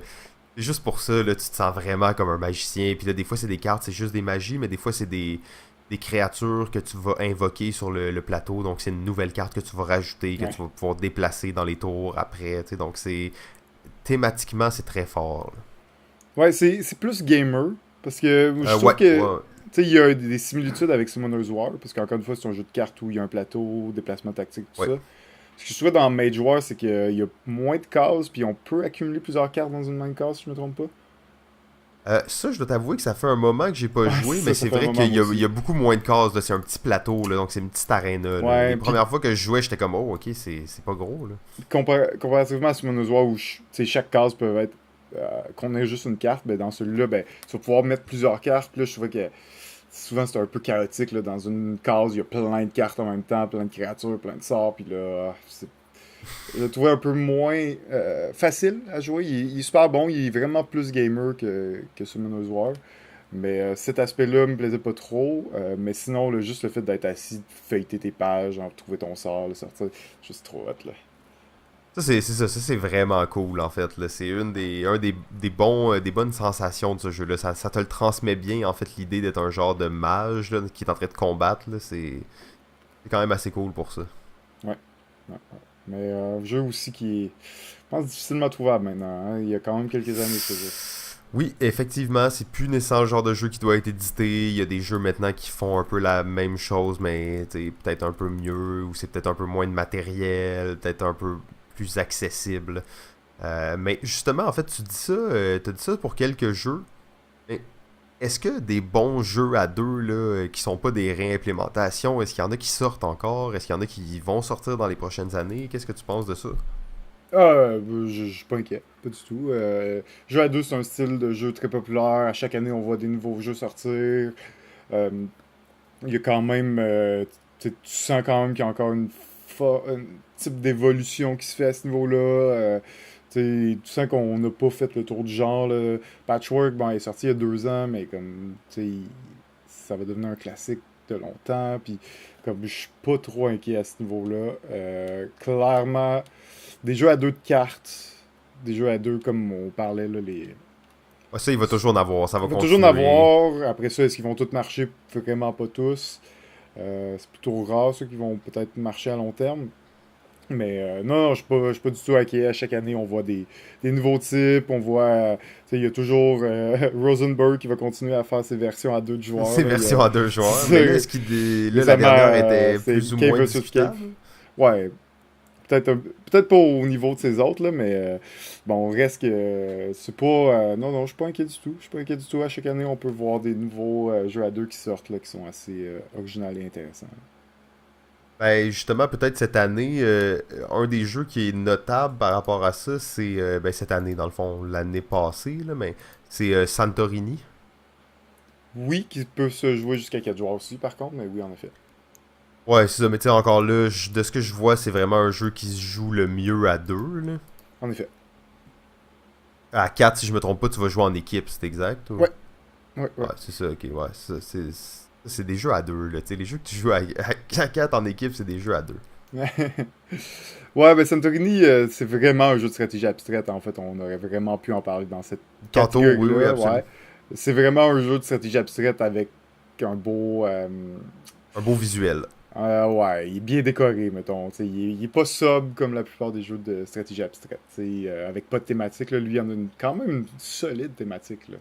Speaker 1: juste pour ça, là, tu te sens vraiment comme un magicien. Puis là, des fois, c'est des cartes, c'est juste des magies, mais des fois, c'est des créatures que tu vas invoquer sur le plateau. Donc, c'est une nouvelle carte que tu vas rajouter, que
Speaker 2: Ouais.
Speaker 1: tu vas pouvoir déplacer dans les tours après. Tu sais, donc, c'est... Thématiquement, c'est très fort.
Speaker 2: Ouais, c'est plus gamer. Parce que je trouve
Speaker 1: Ouais,
Speaker 2: que.
Speaker 1: ouais,
Speaker 2: Tu sais, il y a des similitudes avec Summoner's War. Parce qu'encore une fois, c'est un jeu de cartes où il y a un plateau, déplacement tactique, tout
Speaker 1: ouais.
Speaker 2: ça. Ce que je trouvais dans Mage War, c'est qu'il y a moins de cases, puis on peut accumuler plusieurs cartes dans une même case, si je me trompe pas.
Speaker 1: Ça, je dois t'avouer que ça fait un moment que j'ai pas
Speaker 2: Ouais,
Speaker 1: joué,
Speaker 2: c'est
Speaker 1: mais
Speaker 2: ça, ça
Speaker 1: c'est
Speaker 2: fait un
Speaker 1: vrai
Speaker 2: moment
Speaker 1: qu'il y
Speaker 2: moi
Speaker 1: a, il y
Speaker 2: aussi.
Speaker 1: a beaucoup moins de cases. Là. C'est un petit plateau, là, donc c'est une petite arena. Là. Les
Speaker 2: Ouais, puis
Speaker 1: premières fois que je jouais, j'étais comme, oh, ok, c'est pas gros. Là.
Speaker 2: comparativement à Summoner's War, où tu sais, chaque case peut être. Qu'on ait juste une carte, ben dans celui-là, ben, tu vas pouvoir mettre plusieurs cartes. Puis là, je trouvais que souvent c'est un peu chaotique. Là. Dans une case, il y a plein de cartes en même temps, plein de créatures, plein de sorts. Puis là, je l'ai trouvé un peu moins facile à jouer. Il est super bon, il est vraiment plus gamer que Summoner's War. Mais cet aspect-là me plaisait pas trop. Mais sinon, là, juste le fait d'être assis, de feuilleter tes pages, genre, trouver ton sort, le sortir, juste trop hot, là.
Speaker 1: Ça, c'est vraiment cool, en fait. Là. C'est des bonnes sensations de ce jeu-là. Ça te le transmet bien, en fait, l'idée d'être un genre de mage là, qui est en train de combattre. Là. C'est quand même assez cool pour ça.
Speaker 2: Ouais. Ouais, ouais. Mais un jeu aussi qui est, je pense, difficilement trouvable maintenant. Hein. Il y a quand même quelques années que ce jeu.
Speaker 1: Oui, effectivement, c'est plus nécessairement le genre de jeu qui doit être édité. Il y a des jeux maintenant qui font un peu la même chose, mais peut-être un peu mieux, ou c'est peut-être un peu moins de matériel, peut-être un peu plus accessible. Mais justement, en fait, t'as dit ça pour quelques jeux. Mais est-ce que des bons jeux à deux là, qui sont pas des réimplémentations, est-ce qu'il y en a qui sortent encore? Est-ce qu'il y en a qui vont sortir dans les prochaines années? Qu'est-ce que tu penses de ça?
Speaker 2: Je suis pas inquiet, pas du tout. Jeu à deux, c'est un style de jeu très populaire. À chaque année, on voit des nouveaux jeux sortir. Euh, il y a quand même, tu sens quand même qu'il y a encore un type d'évolution qui se fait à ce niveau-là. Tu sens qu'on n'a pas fait le tour du genre. Là. Patchwork, bon, il est sorti il y a 2 ans, mais comme, ça va devenir un classique de longtemps. Puis, comme, je suis pas trop inquiet à ce niveau-là. Clairement, des jeux à deux de cartes, des jeux à deux comme on parlait, là, les.
Speaker 1: Ouais, ça, il va toujours en avoir, ça va
Speaker 2: Il va toujours en
Speaker 1: continuer.
Speaker 2: avoir. Après ça, est-ce qu'ils vont tous marcher? Vraiment pas tous. C'est plutôt rare ceux qui vont peut-être marcher à long terme. Mais non, je suis pas du tout inquiet. À chaque année, on voit des nouveaux types. On voit, il y a toujours Rosenberg qui va continuer à faire ses versions à deux de joueurs.
Speaker 1: Ces
Speaker 2: Là,
Speaker 1: versions à deux joueurs. Mais là, est-ce qu'il là, la
Speaker 2: récemment,
Speaker 1: dernière était
Speaker 2: c'est
Speaker 1: plus ou
Speaker 2: Cave
Speaker 1: moins
Speaker 2: vs Cave.
Speaker 1: discutable?
Speaker 2: Ouais, peut-être pas au niveau de ces autres, là, mais bon, reste que c'est pas. Non, non, je suis pas inquiet du tout. Je suis pas inquiet du tout. À chaque année, on peut voir des nouveaux jeux à deux qui sortent, là, qui sont assez originaux et intéressants.
Speaker 1: Ben, justement, peut-être cette année, un des jeux qui est notable par rapport à ça, c'est ben, cette année, dans le fond, l'année passée, là, mais c'est Santorini.
Speaker 2: Oui, qui peut se jouer jusqu'à 4 joueurs aussi, par contre, mais oui, en effet.
Speaker 1: Ouais, c'est ça, mais tu sais, encore là, de ce que je vois, c'est vraiment un jeu qui se joue le mieux à deux, là.
Speaker 2: En effet.
Speaker 1: À 4, si je me trompe pas, tu vas jouer en équipe, c'est exact? Ou...
Speaker 2: Ouais, ouais, ouais.
Speaker 1: Ouais, c'est ça, ok, ouais. C'est des jeux à deux, là. Tu sais, les jeux que tu joues à 4 en équipe, c'est des jeux à deux.
Speaker 2: Ouais, ben Santorini, c'est vraiment un jeu de stratégie abstraite. En fait, on aurait vraiment pu en parler dans cette
Speaker 1: Tantôt, oui, oui,
Speaker 2: catégorie-là.
Speaker 1: absolument.
Speaker 2: Ouais. C'est vraiment un jeu de stratégie abstraite avec un beau.
Speaker 1: Un beau visuel.
Speaker 2: Ouais, il est bien décoré, mettons. Tu sais, il est pas sobre comme la plupart des jeux de stratégie abstraite. Tu sais, avec pas de thématique, là, lui, il y en a quand même une solide thématique. Là.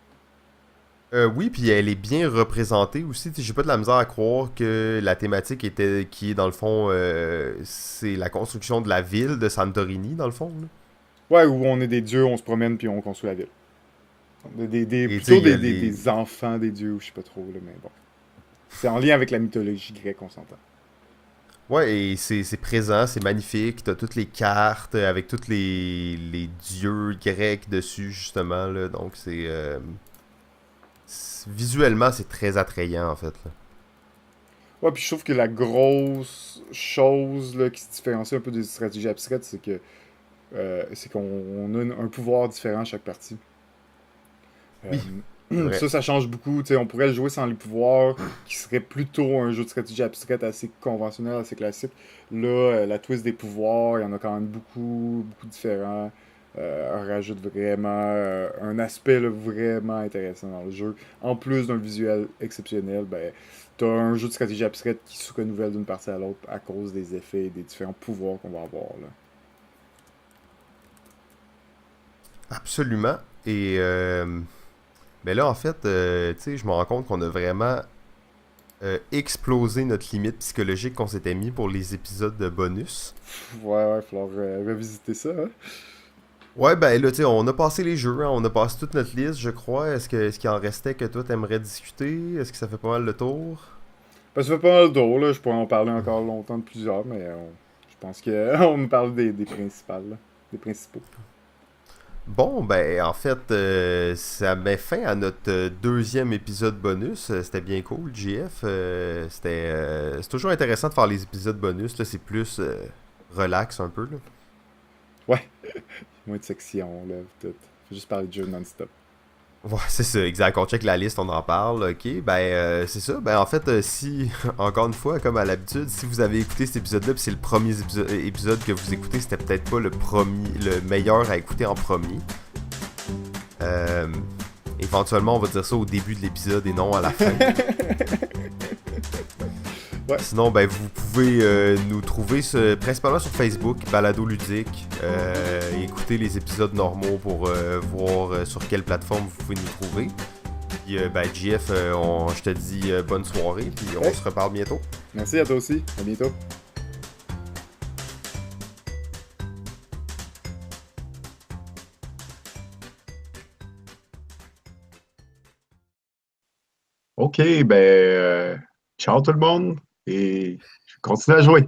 Speaker 1: Oui, puis elle est bien représentée aussi. Tu sais, j'ai pas de la misère à croire que la thématique était, qui est dans le fond, c'est la construction de la ville de Santorini, dans le fond, là.
Speaker 2: Ouais, où on est des dieux, on se promène puis on construit la ville.
Speaker 1: Et tu sais,
Speaker 2: Plutôt
Speaker 1: il y a les.
Speaker 2: des enfants des dieux, ou je sais pas trop, là, mais bon. C'est en lien avec la mythologie grecque, on s'entend.
Speaker 1: Ouais, et c'est présent, c'est magnifique. T'as toutes les cartes avec tous les dieux grecs dessus, justement, là. Donc, visuellement, c'est très attrayant, en fait, là.
Speaker 2: Ouais, puis je trouve que la grosse chose là, qui se différencie un peu des stratégies abstraites, c'est qu'on on a un pouvoir différent à chaque partie.
Speaker 1: Oui, c'est vrai.
Speaker 2: Ça change beaucoup. Tu sais, on pourrait le jouer sans les pouvoirs, qui serait plutôt un jeu de stratégie abstraite assez conventionnel, assez classique. Là, la twist des pouvoirs, il y en a quand même beaucoup, beaucoup différents. Rajoute vraiment un aspect là, vraiment intéressant dans le jeu. En plus d'un visuel exceptionnel, ben, t'as un jeu de stratégie abstraite qui se renouvelle d'une partie à l'autre à cause des effets et des différents pouvoirs qu'on va avoir. Là.
Speaker 1: Absolument. Et mais là, en fait, tu sais, je me rends compte qu'on a vraiment explosé notre limite psychologique qu'on s'était mis pour les épisodes de bonus.
Speaker 2: Ouais, ouais, il va falloir revisiter ça. Hein.
Speaker 1: Ouais, ben là, tu sais, on a passé les jeux, hein, on a passé toute notre liste, je crois. Est-ce qu'il en restait que toi t'aimerais discuter? Est-ce que ça fait pas mal le tour?
Speaker 2: Parce que ça fait pas mal d'eau, là. Je pourrais en parler encore longtemps de plusieurs, mais je pense qu'on me parle des principales, là. Des principaux.
Speaker 1: Bon, ben, en fait, ça met fin à notre deuxième épisode bonus. C'était bien cool, JF. C'est toujours intéressant de faire les épisodes bonus. Là, c'est plus relax un peu, là.
Speaker 2: Ouais, moins de sections, là, tout. Faut juste parler de jeux non-stop.
Speaker 1: Ouais, c'est ça, exact. On check la liste, on en parle. Ok, ben, c'est ça. Ben, en fait, si, encore une fois, comme à l'habitude, si vous avez écouté cet épisode-là, puis c'est le premier épisode que vous écoutez, c'était peut-être pas le meilleur à écouter en premier. Euh, Éventuellement, on va dire ça au début de l'épisode et non à la fin.
Speaker 2: Ouais,
Speaker 1: Sinon, ben, vous pouvez nous trouver principalement sur Facebook, Balado Ludique. Écouter les épisodes normaux pour voir sur quelle plateforme vous pouvez nous trouver. Puis, ben, JF, je te dis bonne soirée, puis on
Speaker 2: ouais.
Speaker 1: se reparle bientôt.
Speaker 2: Merci à toi aussi. À bientôt.
Speaker 3: OK, ben, ciao tout le monde et je continue à jouer.